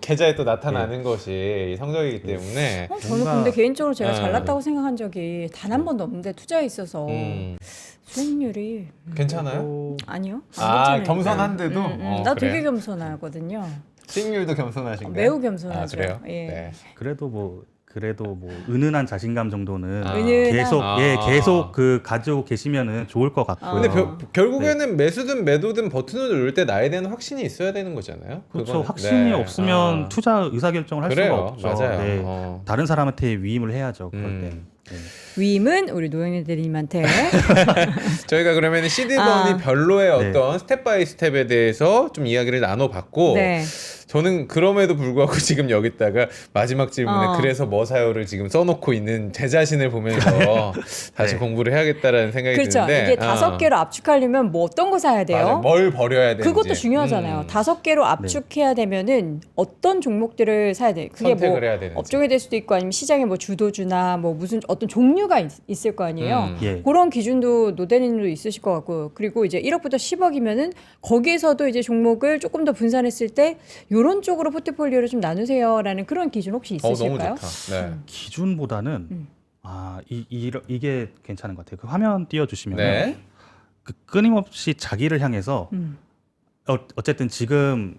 계좌에 또 나타나는 것이 성적이기 때문에 저는 뭔가- 근데 개인적으로 제가 네. 잘났다고 생각한 적이 단 한 번도 없는데 투자에 있어서 수익률이 괜찮아요? 아니요. 안 괜찮아요. 겸손한데도 나 그래요? 되게 겸손하거든요. 수익률도 겸손하신가요? 매우 겸손하죠. 그래요? 예. 네. 그래도 뭐 은은한 자신감 정도는 은은한- 계속 그 가지고 계시면은 좋을 것 같고요. 근데 결국에는 매수든 매도든 버튼을 누를 때 나에 대한 확신이 있어야 되는 거잖아요. 그렇죠. 그거는. 확신이 네. 없으면 투자 의사결정을 할 그래요. 수가 없죠. 맞아요. 네. 다른 사람한테 위임을 해야죠. 그럴 때. 네. 위임은 우리 노영희 대리님한테 저희가 그러면 시드버니 별로의 네. 어떤 스텝 바이 스텝에 대해서 좀 이야기를 나눠봤고 네. 저는 그럼에도 불구하고 지금 여기다가 마지막 질문에 어. 그래서 뭐 사요를 지금 써놓고 있는 제 자신을 보면서 다시 네. 공부를 해야겠다라는 생각이 그렇죠. 드는데 이게 5개로 압축하려면 뭐 어떤 거 사야 돼요? 맞아요. 뭘 버려야 되는지 그것도 중요하잖아요. 5개로 압축해야 되면은 어떤 종목들을 사야 돼? 그게 뭐 선택을 해야 되는지. 업종이 될 수도 있고 아니면 시장의 뭐 주도주나 뭐 무슨 어떤 종류가 있을 거 아니에요. 예. 그런 기준도 노대리님도 있으실 것 같고 그리고 이제 1억부터 10억이면은 거기에서도 이제 종목을 조금 더 분산했을 때 이런 쪽으로 포트폴리오를 좀 나누세요라는 그런 기준 혹시 너무 있으실까요? 좋다. 네. 기준보다는 이게 괜찮은 것 같아요. 그 화면 띄워주시면 네. 그 끊임없이 자기를 향해서 어쨌든 지금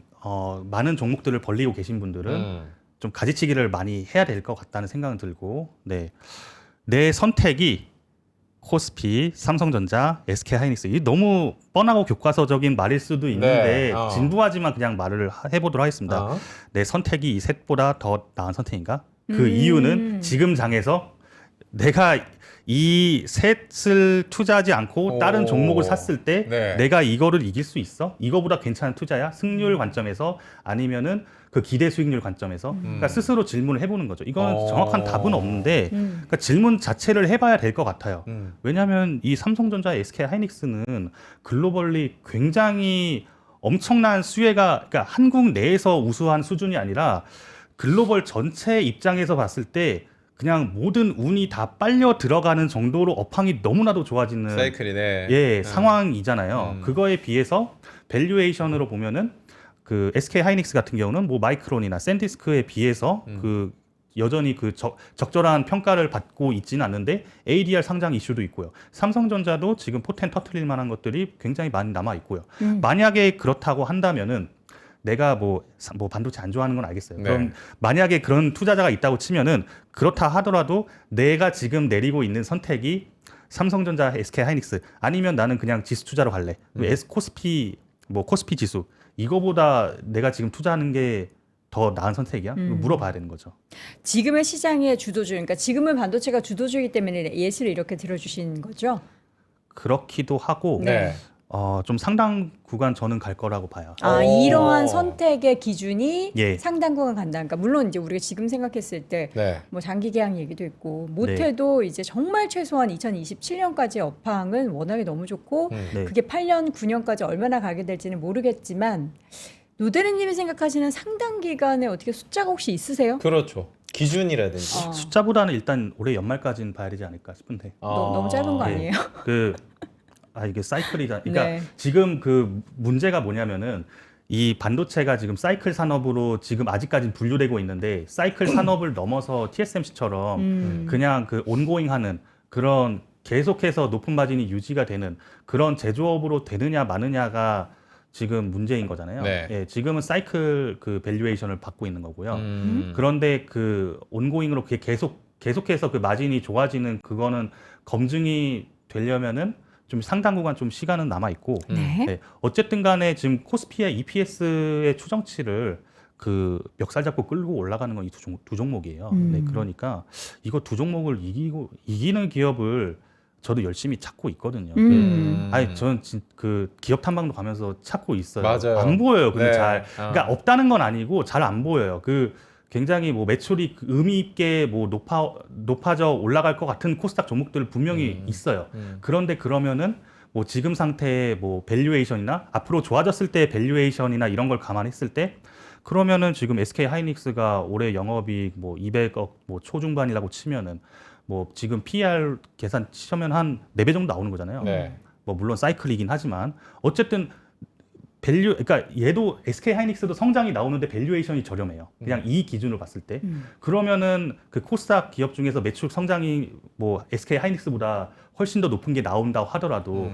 많은 종목들을 벌리고 계신 분들은 좀 가지치기를 많이 해야 될 것 같다는 생각은 들고, 네, 내 선택이 코스피, 삼성전자, SK하이닉스, 이 너무 뻔하고 교과서적인 말일 수도 있는데 네, 진부하지만 그냥 말을 해보도록 하겠습니다. 어. 내 선택이 이 셋보다 더 나은 선택인가? 그 이유는 지금 장에서 내가 이 셋을 투자하지 않고 다른 오. 종목을 샀을 때 네. 내가 이거를 이길 수 있어? 이거보다 괜찮은 투자야? 승률 관점에서 아니면은 그 기대 수익률 관점에서 그러니까 스스로 질문을 해보는 거죠. 이거는 정확한 답은 없는데 그러니까 질문 자체를 해봐야 될 것 같아요. 왜냐하면 이 삼성전자, SK하이닉스는 글로벌리 굉장히 엄청난 수혜가 그러니까 한국 내에서 우수한 수준이 아니라 글로벌 전체 입장에서 봤을 때 그냥 모든 운이 다 빨려 들어가는 정도로 업황이 너무나도 좋아지는 사이클이네. 예, 상황이잖아요. 그거에 비해서 밸류에이션으로 보면은 그 SK하이닉스 같은 경우는 뭐 마이크론이나 샌디스크에 비해서 그 여전히 그 적절한 평가를 받고 있지는 않는데 ADR 상장 이슈도 있고요. 삼성전자도 지금 포텐 터트릴 만한 것들이 굉장히 많이 남아 있고요. 만약에 그렇다고 한다면은 내가 뭐 반도체 안 좋아하는 건 알겠어요. 네. 그럼 만약에 그런 투자자가 있다고 치면은 그렇다 하더라도 내가 지금 내리고 있는 선택이 삼성전자, SK하이닉스 아니면 나는 그냥 지수 투자로 갈래. 코스피 코스피 지수 이거보다 내가 지금 투자하는 게 더 나은 선택이야? 물어봐야 되는 거죠. 지금의 시장의 주도주, 그러니까 지금은 반도체가 주도주이기 때문에 예시를 이렇게 들어주신 거죠? 그렇기도 하고 네. 좀 상당 구간 저는 갈 거라고 봐요. 아, 오. 이러한 선택의 기준이 예. 상당 구간 간다. 그러니까 물론 이제 우리가 지금 생각했을 때 네. 뭐 장기 계약 얘기도 있고 못해도 이제 정말 최소한 2027년까지 업황은 워낙에 너무 좋고 네. 그게 8년, 9년까지 얼마나 가게 될지는 모르겠지만 노대리님이 생각하시는 상당 기간에 어떻게 숫자가 혹시 있으세요? 그렇죠. 기준이라든지. 숫자보다는 일단 올해 연말까지는 봐야 되지 않을까 싶은데. 너무 짧은 거 예. 아니에요? 이게 사이클이다. 그러니까 네. 지금 그 문제가 뭐냐면은 이 반도체가 지금 사이클 산업으로 지금 아직까지는 분류되고 있는데 사이클 산업을 넘어서 TSMC처럼 그냥 그 온고잉하는 그런 계속해서 높은 마진이 유지가 되는 그런 제조업으로 되느냐 마느냐가 지금 문제인 거잖아요. 네. 예, 지금은 사이클 그 밸류에이션을 받고 있는 거고요. 음. 그런데 그 온고잉으로 그게 계속해서 그 마진이 좋아지는 그거는 검증이 되려면은 좀 상당 구간 좀 시간은 남아 있고 네. 네, 어쨌든 간에 지금 코스피의 EPS의 추정치를 그 멱살 잡고 끌고 올라가는 건 이 두 종목이에요. 네, 그러니까 이거 두 종목을 이기는 기업을 저도 열심히 찾고 있거든요. 아니 저는 그 기업 탐방도 가면서 찾고 있어요. 맞아요. 안 보여요. 근데 네. 잘 그러니까 없다는 건 아니고 잘 안 보여요. 그 굉장히 뭐 매출이 의미 있게 뭐 높아져 올라갈 것 같은 코스닥 종목들 분명히 있어요. 그런데 그러면은 뭐 지금 상태의 뭐 밸류에이션이나 앞으로 좋아졌을 때 밸류에이션이나 이런 걸 감안했을 때 그러면은 지금 SK하이닉스가 올해 영업이익 뭐 200억 뭐 초중반이라고 치면은 뭐 지금 PER 계산 치면 한 4배 정도 나오는 거잖아요. 네. 뭐 물론 사이클이긴 하지만 어쨌든 그러니까 얘도 SK하이닉스도 성장이 나오는데 밸류에이션이 저렴해요. 그냥 이 기준으로 봤을 때. 그러면은 그 코스닥 기업 중에서 매출 성장이 뭐 SK하이닉스보다 훨씬 더 높은 게 나온다고 하더라도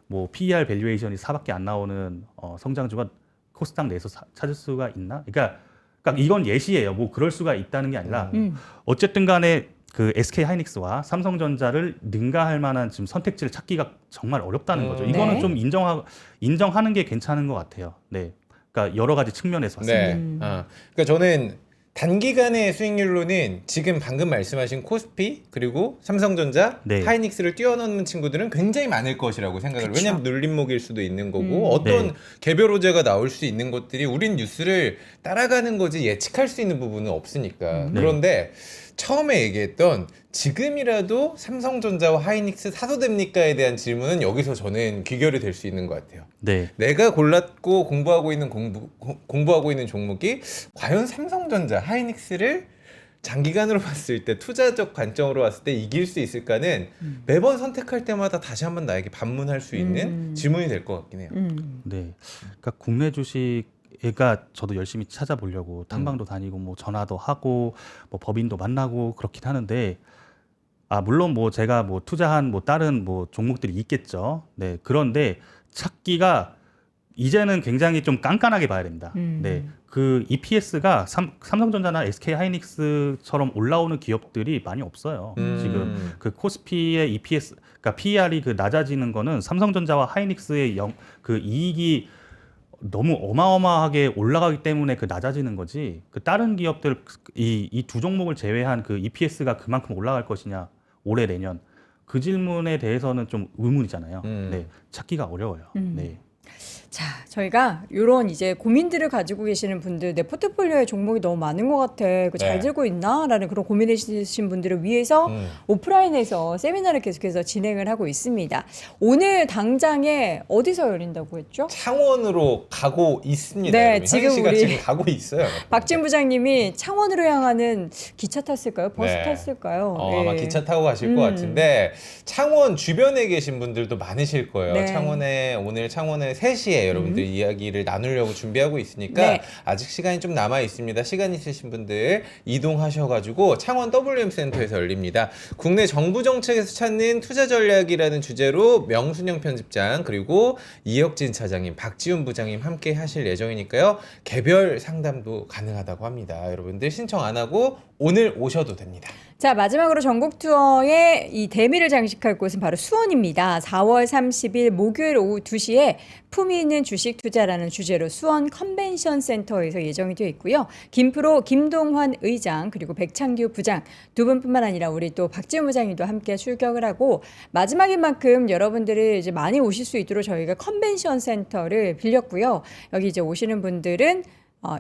뭐 PER 밸류에이션이 4밖에 안 나오는 성장주가 코스닥 내에서 찾을 수가 있나? 그러니까 이건 예시예요. 뭐 그럴 수가 있다는 게 아니라 어쨌든 간에 그 SK하이닉스와 삼성전자를 능가할 만한 지금 선택지를 찾기가 정말 어렵다는 거죠. 이거는 네. 좀 인정하는 게 괜찮은 것 같아요. 네, 그러니까 여러 가지 측면에서 봤을 때. 네. 그러니까 저는 단기간의 수익률로는 지금 방금 말씀하신 코스피 그리고 삼성전자, 네. 하이닉스를 뛰어넘는 친구들은 굉장히 많을 것이라고 생각을. 그쵸. 왜냐하면 눌림목일 수도 있는 거고 어떤 네. 개별 호재가 나올 수 있는 것들이 우린 뉴스를 따라가는 거지 예측할 수 있는 부분은 없으니까. 그런데 처음에 얘기했던 지금이라도 삼성전자와 하이닉스 사도 됩니까에 대한 질문은 여기서 저는 귀결이 될 수 있는 것 같아요. 네, 내가 골랐고 공부하고 있는 종목이 과연 삼성전자, 하이닉스를 장기간으로 봤을 때 투자적 관점으로 봤을 때 이길 수 있을까는 매번 선택할 때마다 다시 한번 나에게 반문할 수 있는 질문이 될 것 같긴 해요. 네. 그러니까 국내 주식 애가 저도 열심히 찾아보려고 탐방도 다니고 뭐 전화도 하고 뭐 법인도 만나고 그렇긴 하는데 물론 뭐 제가 뭐 투자한 뭐 다른 뭐 종목들이 있겠죠. 네. 그런데 찾기가 이제는 굉장히 좀 깐깐하게 봐야 됩니다. 네, 그 EPS가 삼성전자나 SK 하이닉스처럼 올라오는 기업들이 많이 없어요. 지금 그 코스피의 EPS, 그러니까 PER이 그 낮아지는 거는 삼성전자와 하이닉스의 그 이익이 너무 어마어마하게 올라가기 때문에 그 낮아지는 거지. 그 다른 기업들 이 두 종목을 제외한 그 EPS가 그만큼 올라갈 것이냐 올해 내년 그 질문에 대해서는 좀 의문이잖아요. 네, 찾기가 어려워요. 네. 자, 저희가 이런 이제 고민들을 가지고 계시는 분들, 내 포트폴리오에 종목이 너무 많은 것 같아. 그거 잘 네. 들고 있나라는 그런 고민이신 분들을 위해서 오프라인에서 세미나를 계속해서 진행을 하고 있습니다. 오늘 당장에 어디서 열린다고 했죠? 창원으로 가고 있습니다. 네, 여러분. 지금 현희 씨가 우리 지금 가고 있어요. 박지훈 부장님이 창원으로 향하는 기차 탔을까요? 버스 네. 탔을까요? 아마 예. 기차 타고 가실 것 같은데 창원 주변에 계신 분들도 많으실 거예요. 네. 오늘 창원에 3시에 여러분들 이야기를 나누려고 준비하고 있으니까 네. 아직 시간이 좀 남아 있습니다. 시간 있으신 분들 이동하셔가지고 창원 WM 센터에서 열립니다. 국내 정부 정책에서 찾는 투자 전략이라는 주제로 명순영 편집장 그리고 이혁진 차장님, 박지훈 부장님 함께 하실 예정이니까요. 개별 상담도 가능하다고 합니다. 여러분들 신청 안 하고 오늘 오셔도 됩니다. 자, 마지막으로 전국 투어의 이 대미를 장식할 곳은 바로 수원입니다. 4월 30일 목요일 오후 2시에 품위 있는 주식 투자라는 주제로 수원 컨벤션 센터에서 예정이 되어 있고요. 김프로 김동환 의장 그리고 백창규 부장 두 분뿐만 아니라 우리 또 박지훈 부장님도 함께 출격을 하고 마지막인 만큼 여러분들이 이제 많이 오실 수 있도록 저희가 컨벤션 센터를 빌렸고요. 여기 이제 오시는 분들은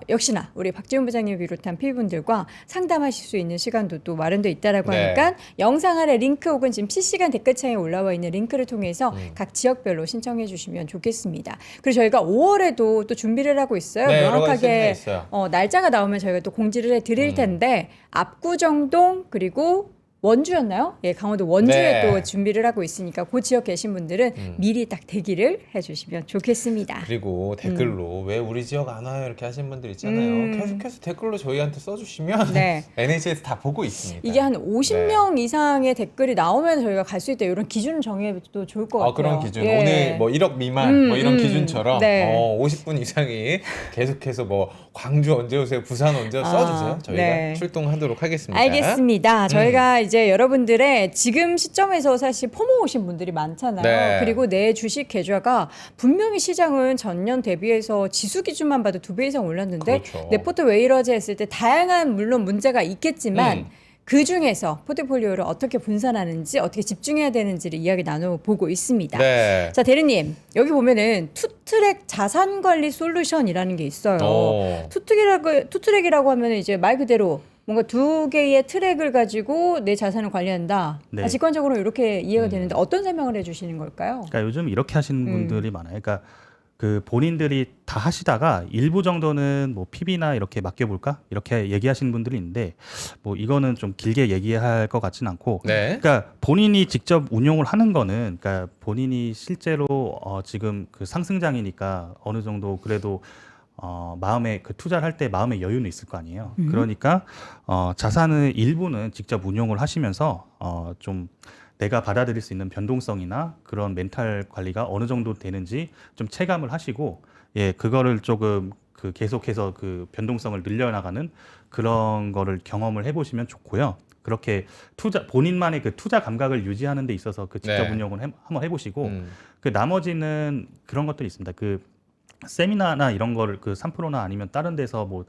역시나 우리 박지훈 부장님 비롯한 피부분들과 상담하실 수 있는 시간도 또 마련되어 있다라고 네. 하니까 영상 아래 링크 혹은 지금 실시간 댓글창에 올라와 있는 링크를 통해서 각 지역별로 신청해 주시면 좋겠습니다. 그리고 저희가 5월에도 또 준비를 하고 있어요. 네, 여러 가지 명확하게 세미나 있어요. 날짜가 나오면 저희가 또 공지를 해드릴 텐데 압구정동 그리고 원주였나요? 예, 강원도 원주에 네. 또 준비를 하고 있으니까 그 지역 계신 분들은 미리 딱 대기를 해주시면 좋겠습니다. 그리고 댓글로 왜 우리 지역 안 와요 이렇게 하시는 분들 있잖아요. 계속해서 댓글로 저희한테 써주시면 네. NHS 다 보고 있습니다. 이게 한 50명 이상의 댓글이 나오면 저희가 갈 수 있다. 이런 기준을 정해도 좋을 것 같아요. 그런 기준. 예. 오늘 뭐 1억 미만 뭐 이런 기준처럼 네. 50분 이상이 계속해서 뭐 광주 언제 오세요, 부산 언제 오세요 써주세요. 저희가 네. 출동하도록 하겠습니다. 알겠습니다. 저희가 이제 여러분들의 지금 시점에서 사실 포모 오신 분들이 많잖아요. 네. 그리고 내 주식 계좌가 분명히 시장은 전년 대비해서 지수 기준만 봐도 2배 이상 올랐는데 그렇죠. 내 포트 왜 이러지 했을 때 다양한 물론 문제가 있겠지만 그 중에서 포트폴리오를 어떻게 분산하는지 어떻게 집중해야 되는지를 이야기 나눠보고 있습니다. 네. 자, 대리님 여기 보면은 투트랙 자산관리 솔루션이라는 게 있어요. 투트랙이라고 하면 이제 말 그대로 뭔가 2개의 트랙을 가지고 내 자산을 관리한다. 네. 직관적으로 이렇게 이해가 되는데 어떤 설명을 해주시는 걸까요? 그러니까 요즘 이렇게 하시는 분들이 많아요. 그러니까 그 본인들이 다 하시다가 일부 정도는 뭐 PB나 이렇게 맡겨볼까 이렇게 얘기하시는 분들이 있는데 뭐 이거는 좀 길게 얘기할 것 같진 않고, 네. 그러니까 본인이 직접 운용을 하는 거는 그러니까 본인이 실제로 지금 그 상승장이니까 어느 정도 그래도 마음에 그 투자를 할 때 마음의 여유는 있을 거 아니에요. 그러니까 자산의 일부는 직접 운용을 하시면서 좀 내가 받아들일 수 있는 변동성이나 그런 멘탈 관리가 어느 정도 되는지 좀 체감을 하시고, 예, 그거를 조금 그 계속해서 그 변동성을 늘려나가는 그런 거를 경험을 해보시면 좋고요. 그렇게 본인만의 그 투자 감각을 유지하는 데 있어서 그 직접 네. 운용을 한번 해보시고, 그 나머지는 그런 것들이 있습니다. 그 세미나나 이런 거를 그 3프로나 아니면 다른 데서 뭐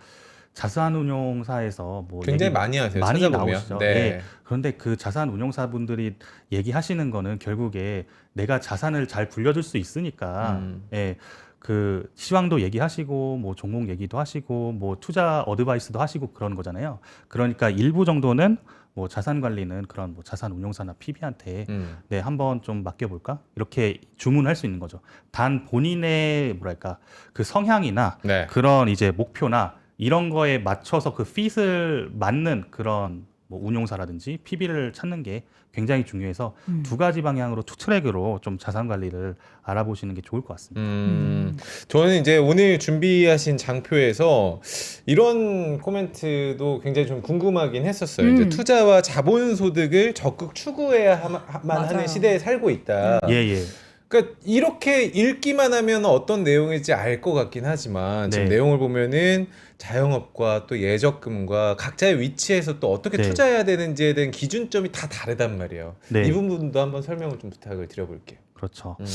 자산운용사에서 뭐 굉장히 얘기 많이 하세요. 많이 찾아보면. 나오시죠. 네. 예. 그런데 그 자산운용사분들이 얘기하시는 거는 결국에 내가 자산을 잘 불려줄 수 있으니까, 예, 그 시황도 얘기하시고 뭐 종목 얘기도 하시고 뭐 투자 어드바이스도 하시고 그런 거잖아요. 그러니까 일부 정도는 뭐 자산 관리는 그런 뭐 자산 운용사나 PB한테 네, 한번 좀 맡겨볼까 이렇게 주문할 수 있는 거죠. 단 본인의 뭐랄까 그 성향이나 네. 그런 이제 목표나 이런 거에 맞춰서 그 핏을 맞는 그런 뭐 운용사라든지 PB를 찾는 게 굉장히 중요해서 두 가지 방향으로 투 트랙으로 좀 자산 관리를 알아보시는 게 좋을 것 같습니다. 저는 이제 오늘 준비하신 장표에서 이런 코멘트도 굉장히 좀 궁금하긴 했었어요. 이제 투자와 자본 소득을 적극 추구해야만 하는 맞아요. 시대에 살고 있다. 예, 예. 그러니까 이렇게 읽기만 하면 어떤 내용인지 알 것 같긴 하지만 지금 네. 내용을 보면은 자영업과 또 예적금과 각자의 위치에서 또 어떻게 네. 투자해야 되는지에 대한 기준점이 다 다르단 말이에요. 네. 이 부분도 한번 설명을 좀 부탁을 드려볼게요. 그렇죠. 음.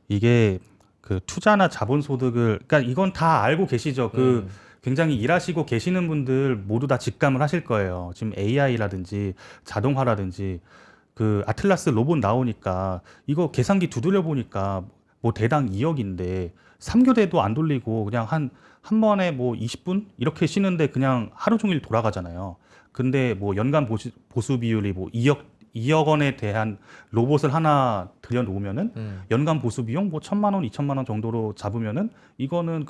이게 그 투자나 자본소득을 그러니까 이건 다 알고 계시죠. 그 굉장히 일하시고 계시는 분들 모두 다 직감을 하실 거예요. 지금 AI라든지 자동화라든지 그 아틀라스 로봇 나오니까 이거 계산기 두드려 보니까 뭐 대당 2억인데 3교대도 안 돌리고 그냥 한 번에 뭐 20분 이렇게 쉬는데 그냥 하루 종일 돌아가잖아요. 근데 뭐 연간 보수 비율이 뭐 2억 원에 대한 로봇을 하나 들여놓으면은 연간 보수 비용 뭐 1,000만 원, 2,000만 원 정도로 잡으면은 이거는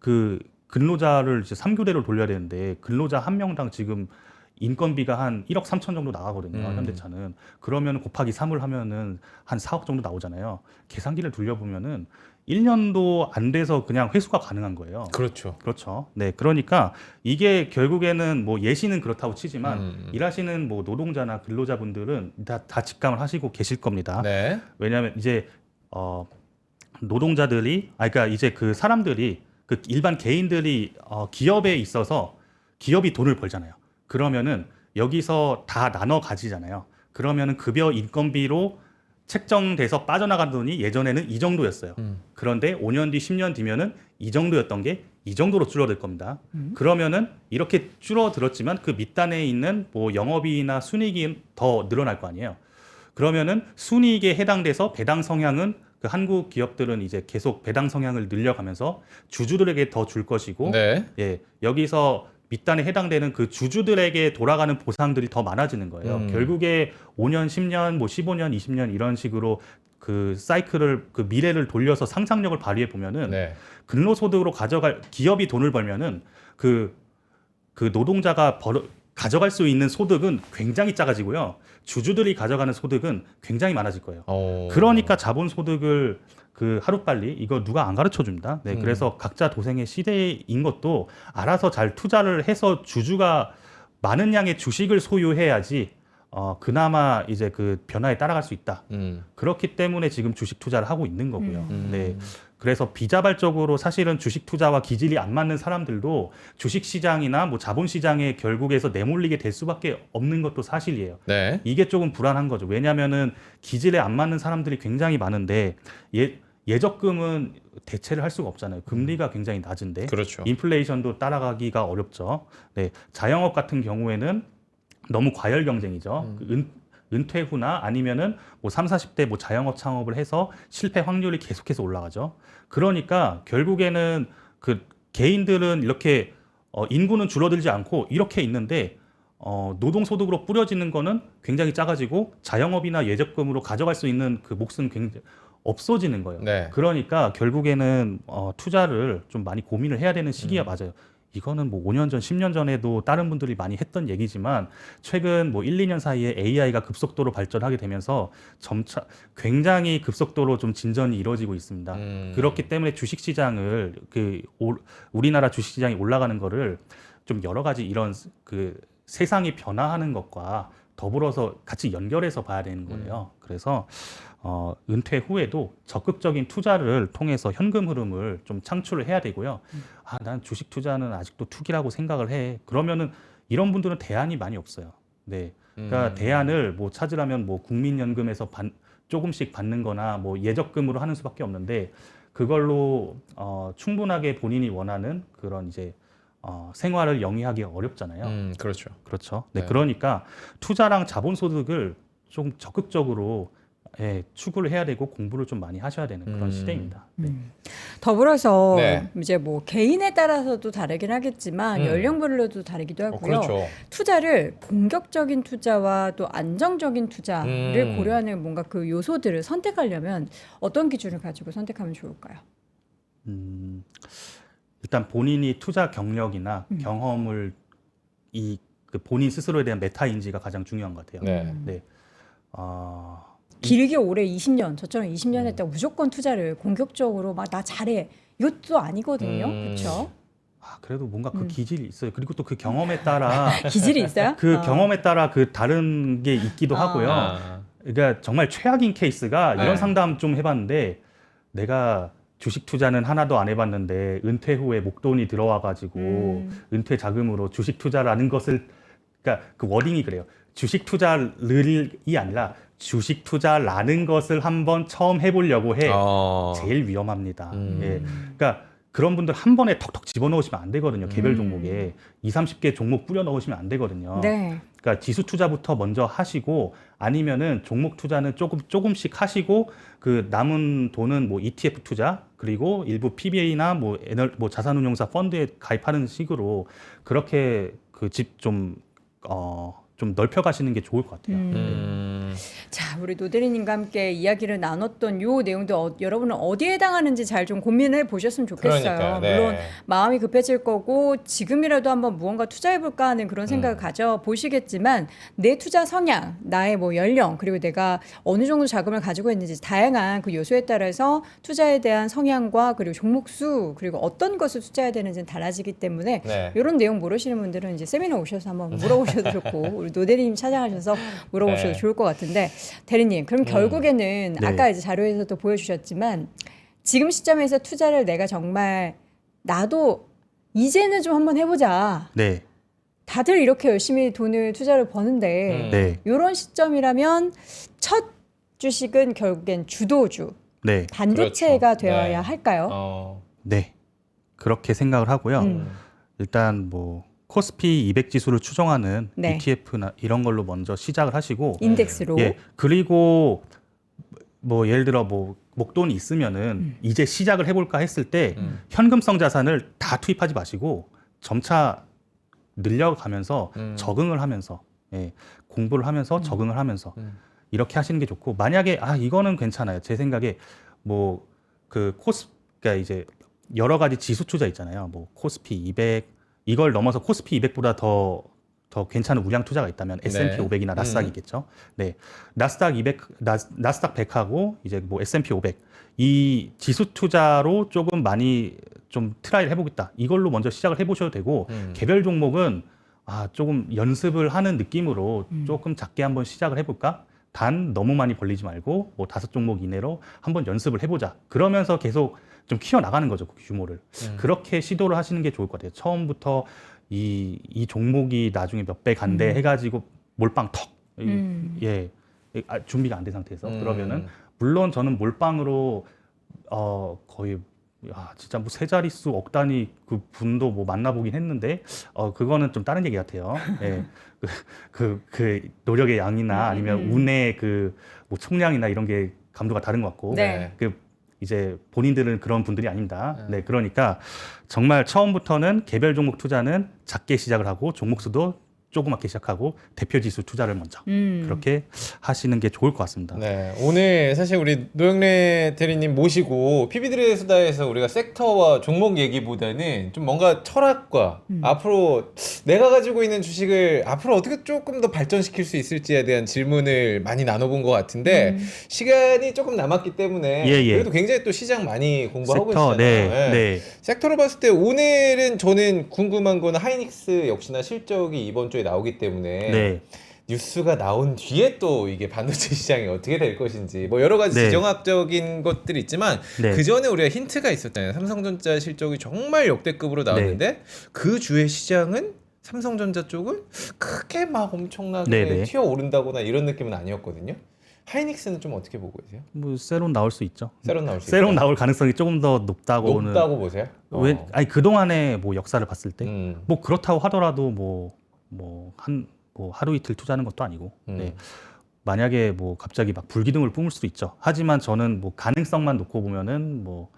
그 근로자를 이제 3교대로 돌려야 되는데 근로자 한 명당 지금 인건비가 한 1억 3천 정도 나가거든요. 현대차는. 그러면 곱하기 3을 하면은 한 4억 정도 나오잖아요. 계산기를 돌려보면은 1년도 안 돼서 그냥 회수가 가능한 거예요. 그렇죠. 그렇죠. 네, 그러니까 이게 결국에는 뭐 예시는 그렇다고 치지만 일하시는 뭐 노동자나 근로자분들은 다 직감을 하시고 계실 겁니다. 네. 왜냐하면 이제 노동자들이, 그러니까 이제 그 사람들이 그 일반 개인들이 기업에 있어서 기업이 돈을 벌잖아요. 그러면은 여기서 다 나눠 가지잖아요. 그러면은 급여 인건비로 책정돼서 빠져나간 돈이 예전에는 이 정도였어요. 그런데 5년 뒤, 10년 뒤면은 이 정도였던 게 이 정도로 줄어들 겁니다. 그러면은 이렇게 줄어들었지만 그 밑단에 있는 뭐 영업이익이나 순이익이 더 늘어날 거 아니에요. 그러면은 순이익에 해당돼서 배당 성향은 그 한국 기업들은 이제 계속 배당 성향을 늘려가면서 주주들에게 더 줄 것이고, 네. 예, 여기서 밑단에 해당되는 그 주주들에게 돌아가는 보상들이 더 많아지는 거예요. 결국에 5년, 10년, 뭐 15년, 20년 이런 식으로 그 사이클을 그 미래를 돌려서 상상력을 발휘해 보면은 네. 근로소득으로 가져갈 기업이 돈을 벌면은 그 노동자가 가져갈 수 있는 소득은 굉장히 작아지고요. 주주들이 가져가는 소득은 굉장히 많아질 거예요. 그러니까 자본소득을 그 하루빨리 이거 누가 안 가르쳐 줍니다. 네, 그래서 각자 도생의 시대인 것도 알아서 잘 투자를 해서 주주가 많은 양의 주식을 소유해야지 그나마 이제 그 변화에 따라갈 수 있다. 그렇기 때문에 지금 주식 투자를 하고 있는 거고요. 네. 그래서 비자발적으로 사실은 주식 투자와 기질이 안 맞는 사람들도 주식 시장이나 뭐 자본 시장에 결국에서 내몰리게 될 수밖에 없는 것도 사실이에요. 네. 이게 조금 불안한 거죠. 왜냐하면은 기질에 안 맞는 사람들이 굉장히 많은데 예적금은 대체를 할 수가 없잖아요. 금리가 굉장히 낮은데 그렇죠. 인플레이션도 따라가기가 어렵죠. 네, 자영업 같은 경우에는 너무 과열 경쟁이죠. 은퇴 후나 아니면은 뭐 3, 40대 뭐 자영업 창업을 해서 실패 확률이 계속해서 올라가죠. 그러니까 결국에는 그 개인들은 이렇게 인구는 줄어들지 않고 이렇게 있는데 노동소득으로 뿌려지는 거는 굉장히 작아지고 자영업이나 예적금으로 가져갈 수 있는 그 몫은 굉장히 없어지는 거예요. 네. 그러니까 결국에는 투자를 좀 많이 고민을 해야 되는 시기가 맞아요. 이거는 뭐 5년 전, 10년 전에도 다른 분들이 많이 했던 얘기지만 최근 뭐 1, 2년 사이에 AI가 급속도로 발전하게 되면서 점차 굉장히 급속도로 좀 진전이 이루어지고 있습니다. 그렇기 때문에 주식시장을 우리나라 주식시장이 올라가는 거를 좀 여러 가지 이런 그 세상이 변화하는 것과 더불어서 같이 연결해서 봐야 되는 거예요. 그래서 은퇴 후에도 적극적인 투자를 통해서 현금 흐름을 좀 창출을 해야 되고요. 난 주식 투자는 아직도 투기라고 생각을 해. 그러면은 이런 분들은 대안이 많이 없어요. 네. 그러니까 대안을 뭐 찾으려면 뭐 국민연금에서 조금씩 받는 거나 뭐 예적금으로 하는 수밖에 없는데 그걸로 충분하게 본인이 원하는 그런 이제 생활을 영위하기가 어렵잖아요. 그렇죠. 그렇죠. 네, 네. 그러니까 투자랑 자본소득을 좀 적극적으로 추구를 해야 되고 공부를 좀 많이 하셔야 되는 그런 시대입니다. 네. 더불어서 네. 이제 뭐 개인에 따라서도 다르긴 하겠지만 연령별로도 다르기도 하고요. 그렇죠. 투자를 본격적인 투자와 또 안정적인 투자를 고려하는 뭔가 그 요소들을 선택하려면 어떤 기준을 가지고 선택하면 좋을까요? 일단 본인이 투자 경력이나 경험을 그 본인 스스로에 대한 메타 인지가 가장 중요한 것 같아요. 네. 네. 길게 오래 20년, 저처럼 20년 했다고 무조건 투자를 공격적으로 막 나 잘해 이것도 아니거든요. 그렇죠? 그래도 뭔가 그 기질이 있어요. 그리고 또 그 경험에 따라 기질이 있어요? 그 경험에 따라 그 다른 게 있기도 하고요. 그러니까 정말 최악인 케이스가 이런 네. 상담 좀 해봤는데 내가 주식 투자는 하나도 안 해봤는데 은퇴 후에 목돈이 들어와가지고 은퇴 자금으로 주식 투자라는 것을 그러니까 그 워딩이 그래요. 주식 투자를이 아니라 주식 투자라는 것을 한번 처음 해보려고 해. 제일 위험합니다. 예. 그러니까 그런 분들 한 번에 턱턱 집어넣으시면 안 되거든요. 개별 종목에 20-30개 종목 뿌려 넣으시면 안 되거든요. 네. 그러니까 지수 투자부터 먼저 하시고 아니면은 종목 투자는 조금씩 하시고 그 남은 돈은 뭐 ETF 투자 그리고 일부 PBA나 뭐 자산운용사 펀드에 가입하는 식으로 그렇게 그 집 좀 넓혀 가시는 게 좋을 것 같아요. 자, 우리 노대리님과 함께 이야기를 나눴던 요 내용도 여러분은 어디에 해당하는지 잘 좀 고민해 보셨으면 좋겠어요. 그러니까요. 네. 물론 마음이 급해질 거고 지금이라도 한번 무언가 투자해 볼까 하는 그런 생각을 가져 보시겠지만 내 투자 성향, 나의 뭐 연령, 그리고 내가 어느 정도 자금을 가지고 있는지 다양한 그 요소에 따라서 투자에 대한 성향과 그리고 종목 수, 그리고 어떤 것을 투자해야 되는지는 달라지기 때문에 네. 이런 내용 모르시는 분들은 이제 세미나 오셔서 한번 물어보셔도 좋고 우리 노대리님 찾아가셔서 물어보셔도 네. 좋을 것 같은데 대리님 그럼 결국에는 네. 아까 이제 자료에서도 보여주셨지만 지금 시점에서 투자를 내가 정말 나도 이제는 좀 한번 해보자. 네. 다들 이렇게 열심히 돈을 투자를 버는데 네. 이런 시점이라면 첫 주식은 결국엔 주도주 네. 반도체가 그렇죠. 되어야 네. 할까요? 네. 그렇게 생각을 하고요. 일단 뭐 코스피 200 지수를 추정하는 네. ETF나 이런 걸로 먼저 시작을 하시고 인덱스로. 예. 그리고 뭐 예를 들어 뭐 목돈이 있으면은 이제 시작을 해볼까 했을 때 현금성 자산을 다 투입하지 마시고 점차 늘려가면서 적응을 하면서 예. 공부를 하면서 적응을 하면서 이렇게 하시는 게 좋고 만약에 이거는 괜찮아요. 제 생각에 뭐 그 그러니까 이제 여러 가지 지수 투자 있잖아요. 뭐 코스피 200 이걸 넘어서 코스피 200보다 더 괜찮은 우량 투자가 있다면 S&P 500이나 나스닥이겠죠. 네. 나스닥 100하고 이제 뭐 S&P 500 이 지수 투자로 조금 많이 좀 트라이를 해보겠다. 이걸로 먼저 시작을 해보셔도 되고 개별 종목은 조금 연습을 하는 느낌으로 조금 작게 한번 시작을 해볼까? 단 너무 많이 벌리지 말고 뭐 5종목 이내로 한번 연습을 해보자. 그러면서 계속 좀 키워 나가는 거죠, 그 규모를. 그렇게 시도를 하시는 게 좋을 것 같아요. 처음부터 이 종목이 나중에 몇 배 간대 해가지고 몰빵 턱 준비가 안 된 상태에서 그러면은 물론 저는 몰빵으로 거의 진짜 뭐 세 자릿수 억 단위 그 분도 뭐 만나보긴 했는데 그거는 좀 다른 얘기 같아요. 예. 그 노력의 양이나 아니면 운의 그 뭐 총량이나 이런 게 감도가 다른 것 같고 네. 이제 본인들은 그런 분들이 아닙니다. 네, 그러니까 정말 처음부터는 개별 종목 투자는 작게 시작을 하고 종목 수도 조그맣게 시작하고 대표 지수 투자를 먼저 그렇게 하시는 게 좋을 것 같습니다. 네, 오늘 사실 우리 노영래 대리님 모시고 PB들의 수다에서 우리가 섹터와 종목 얘기보다는 좀 뭔가 철학과 앞으로 내가 가지고 있는 주식을 앞으로 어떻게 조금 더 발전시킬 수 있을지에 대한 질문을 많이 나눠본 것 같은데 시간이 조금 남았기 때문에 그래도 굉장히 또 시장 많이 공부하고 섹터, 계시잖아요. 네. 섹터로 봤을 때 오늘은 저는 궁금한 거는 하이닉스 역시나 실적이 이번 주에 나오기 때문에 네. 뉴스가 나온 뒤에 또 이게 반도체 시장이 어떻게 될 것인지 뭐 여러 가지 네. 지정학적인 것들이 있지만 네. 그 전에 우리가 힌트가 있었잖아요. 삼성전자 실적이 정말 역대급으로 나왔는데 그 주의 시장은 삼성전자 쪽은 크게 막 엄청나게 네. 튀어오른다거나 이런 느낌은 아니었거든요. 하이닉스는 좀 어떻게 보고 계세요? 뭐 세론 나올 수 있죠. 세론 나올 수 세론 있다. 나올 가능성이 조금 더 높다고는. 높다고 보세요? 아니 그 동안의 뭐 역사를 봤을 때 음. 뭐 그렇다고 하더라도 뭐 하루 이틀 투자하는 것도 아니고 네. 만약에 뭐 갑자기 막 불기둥을 뿜을 수도 있죠. 하지만 저는 뭐 가능성만 놓고 보면은 뭐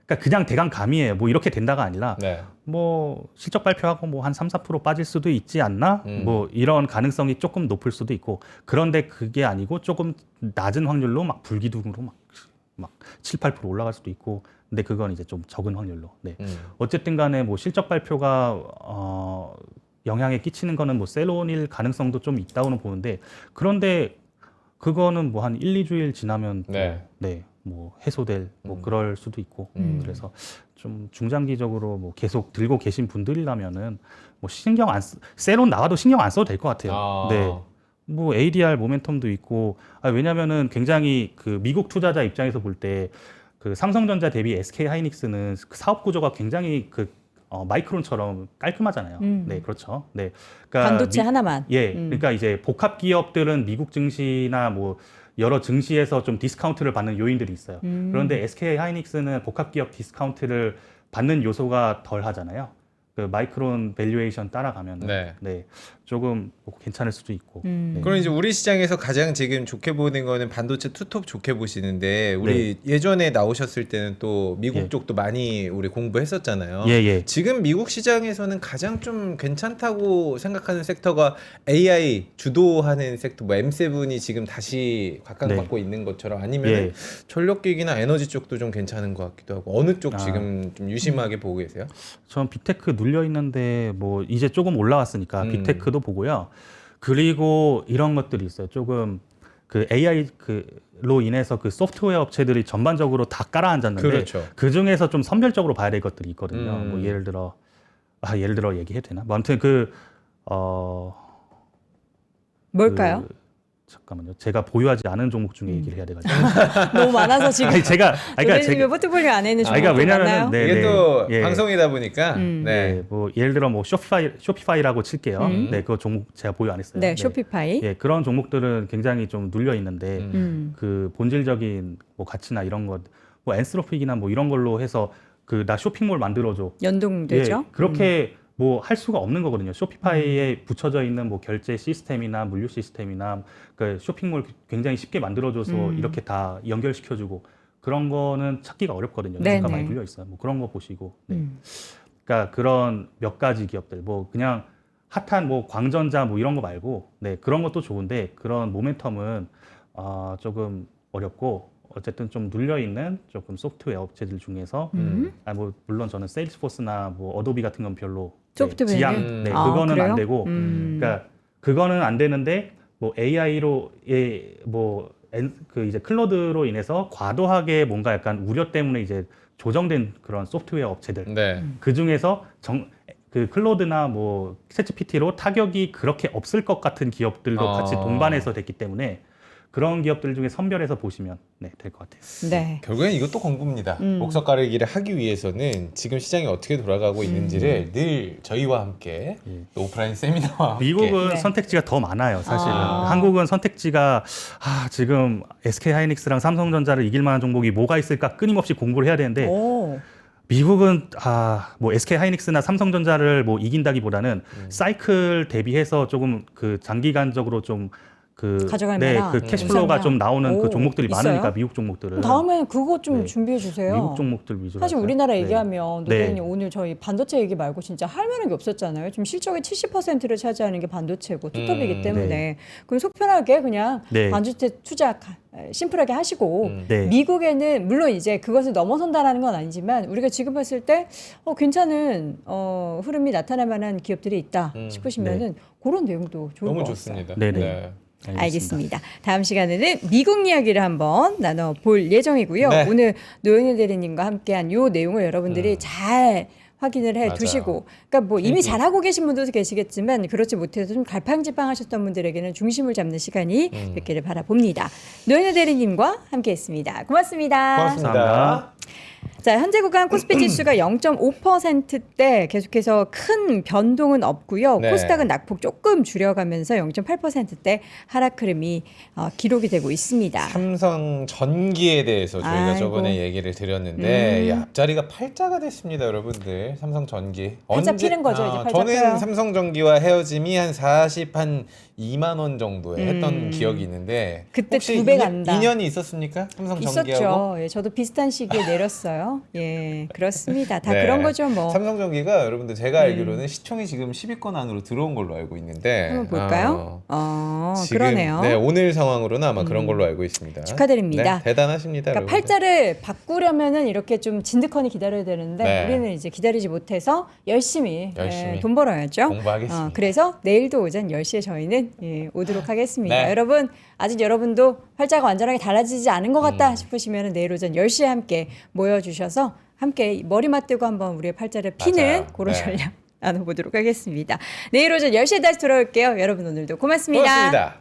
그러니까 그냥 대강 감이에요. 뭐 이렇게 된다가 아니라 네. 뭐 실적 발표하고 뭐 한 3-4% 빠질 수도 있지 않나? 뭐 이런 가능성이 조금 높을 수도 있고 그런데 그게 아니고 조금 낮은 확률로 막 불기둥으로 막 7-8% 올라갈 수도 있고 근데 그건 이제 좀 적은 확률로. 네. 어쨌든 간에 뭐 실적 발표가 영향에 끼치는 거는 뭐 셀론일 가능성도 좀 있다고는 보는데 그런데 그거는 뭐 한 1-2주일 지나면 또 네. 뭐 해소될 뭐 그럴 수도 있고 그래서 좀 중장기적으로 뭐 계속 들고 계신 분들이라면은 뭐 셀론 나와도 신경 안 써도 될 것 같아요. 네. 뭐 ADR 모멘텀도 있고 왜냐면은 굉장히 그 미국 투자자 입장에서 볼 때 그 삼성전자 대비 SK 하이닉스는 그 사업 구조가 굉장히 그 마이크론처럼 깔끔하잖아요. 네, 그렇죠. 네, 그러니까 반도체 하나만. 그러니까 이제 복합 기업들은 미국 증시나 뭐 여러 증시에서 좀 디스카운트를 받는 요인들이 있어요. 그런데 SK 하이닉스는 복합 기업 디스카운트를 받는 요소가 덜 하잖아요. 그 마이크론 밸류에이션 따라가면 네. 조금 뭐 괜찮을 수도 있고. 네. 그럼 이제 우리 시장에서 가장 지금 좋게 보는 거는 반도체 투톱 좋게 보시는데 우리 예전에 나오셨을 때는 또 미국 쪽도 많이 우리 공부했었잖아요. 지금 미국 시장에서는 가장 좀 괜찮다고 생각하는 섹터가 AI 주도하는 섹터, 뭐 M7이 지금 다시 각광받고 있는 것처럼 아니면 전력기기나 에너지 쪽도 좀 괜찮은 것 같기도 하고 어느 쪽 지금 좀 유심하게 보고 계세요? 전 빅테크 눌려 있는데 뭐 이제 조금 올라왔으니까 빅테크도 보고요. 그리고 이런 것들이 있어요. 조금 그 AI 그로 인해서 그 소프트웨어 업체들이 전반적으로 다 깔아앉았는데 그렇죠. 그 중에서 좀 선별적으로 봐야 될 것들이 있거든요. 뭐 예를 들어 얘기해도 되나? 뭐 아무튼 뭘까요? 잠깐만요. 제가 보유하지 않은 종목 중에 얘기를 해야 돼가지고. 너무 많아서 지금. 그러니까 제가 포트폴리오 안에 있는 종목이 왜냐면은 많나요? 이게 또 방송이다 보니까 뭐 예를 들어 뭐 쇼피파이라고 칠게요. 네, 그 종목 제가 보유 안 했어요. 네, 쇼피파이. 그런 종목들은 굉장히 좀 눌려 있는데 그 본질적인 뭐 가치나 이런 것, 뭐 엔스로픽이나 뭐 이런 걸로 해서 그 나 쇼핑몰 만들어줘. 연동되죠. 그렇게 뭐 할 수가 없는 거거든요. 쇼피파이에 붙여져 있는 뭐 결제 시스템이나 물류 시스템이나 그 쇼핑몰 굉장히 쉽게 만들어줘서 이렇게 다 연결시켜주고 그런 거는 찾기가 어렵거든요. 주가 많이 불려 있어요. 뭐 그런 거 보시고. 그러니까 그런 몇 가지 기업들, 뭐 그냥 핫한 뭐 광전자 뭐 이런 거 말고, 그런 것도 좋은데 그런 모멘텀은 조금 어렵고. 어쨌든 좀 눌려 있는 조금 소프트웨어 업체들 중에서 뭐 물론 저는 세일즈포스나 뭐 어도비 같은 건 별로 소프트웨어 지향 그거는 그래요? 안 되고 그러니까 그거는 안 되는데 뭐 AI로의 뭐 그 이제 클로드로 인해서 과도하게 뭔가 약간 우려 때문에 이제 조정된 그런 소프트웨어 업체들 그 중에서 그 클로드나 뭐 챗GPT로 타격이 그렇게 없을 것 같은 기업들도 같이 동반해서 됐기 때문에 그런 기업들 중에 선별해서 보시면 될 것 같아요. 네. 결국엔 이것도 공부입니다. 목석 가르기를 하기 위해서는 지금 시장이 어떻게 돌아가고 있는지를 늘 저희와 함께 오프라인 세미나와 함께 미국은 선택지가 더 많아요, 사실은. 한국은 선택지가 지금 SK 하이닉스랑 삼성전자를 이길 만한 종목이 뭐가 있을까 끊임없이 공부를 해야 되는데 미국은 뭐 SK 하이닉스나 삼성전자를 뭐 이긴다기보다는 사이클 대비해서 조금 그 장기간적으로 좀 가져갈 만한 그 캐시플로우가 좀 나오는 그 종목들이 있어요? 많으니까 미국 종목들은 다음에 그거 좀 준비해 주세요. 미국 종목들 위주로 사실 할까요? 우리나라 얘기하면 노대리님 오늘 저희 반도체 얘기 말고 진짜 할 만한 게 없었잖아요. 지금 실적의 70%를 차지하는 게 반도체고 투톱이기 때문에 그럼 속 편하게 그냥 반도체 투자 심플하게 하시고 미국에는 물론 이제 그것을 넘어선다라는 건 아니지만 우리가 지금 봤을 때 괜찮은 흐름이 나타날 만한 기업들이 있다 싶으시면은 그런 내용도 좋을 것 너무 같아요. 좋습니다. 네. 알겠습니다. 다음 시간에는 미국 이야기를 한번 나눠볼 예정이고요. 오늘 노영희 대리님과 함께한 이 내용을 여러분들이 잘 확인을 해 두시고, 그러니까 뭐 이미 잘하고 계신 분들도 계시겠지만 그렇지 못해서 좀 갈팡질팡하셨던 분들에게는 중심을 잡는 시간이 됐기를 바라봅니다. 노영희 대리님과 함께했습니다. 고맙습니다. 고맙습니다. 자, 현재 구간 코스피 지수가 0.5%대 계속해서 큰 변동은 없고요. 코스닥은 낙폭 조금 줄여가면서 0.8%대 하락 흐름이 기록이 되고 있습니다. 삼성 전기에 대해서 저희가 저번에 얘기를 드렸는데 이 앞자리가 팔자가 됐습니다, 여러분들. 삼성 전기. 팔자 피는 거죠, 이제 팔자 저는 펴요. 삼성 전기와 헤어짐이 한 2만 원 정도에 했던 기억이 있는데 그때 혹시 2배 간다. 인연이 있었습니까? 삼성 전기하고? 있었죠. 예, 저도 비슷한 시기에 내렸어요. 예, 그렇습니다. 다 그런 거죠, 뭐. 삼성전기가 여러분들 제가 알기로는 시총이 지금 10위권 안으로 들어온 걸로 알고 있는데 한번 볼까요? 지금, 그러네요. 오늘 상황으로는 아마 그런 걸로 알고 있습니다. 축하드립니다. 네, 대단하십니다. 그러니까 여러분들. 팔자를 바꾸려면은 이렇게 좀 진득하니 기다려야 되는데 우리는 이제 기다리지 못해서 열심히 돈 벌어야죠. 공부하겠습니다. 그래서 내일도 오전 10시에 저희는 오도록 하겠습니다. 네. 여러분 아직 여러분도 팔자가 완전하게 달라지지 않은 것 같다 싶으시면 내일 오전 10시에 함께 모여주셔서 함께 머리 맞대고 한번 우리의 팔자를 피는 그런 전략 나눠보도록 하겠습니다. 내일 오전 10시에 다시 돌아올게요. 여러분 오늘도 고맙습니다. 고맙습니다.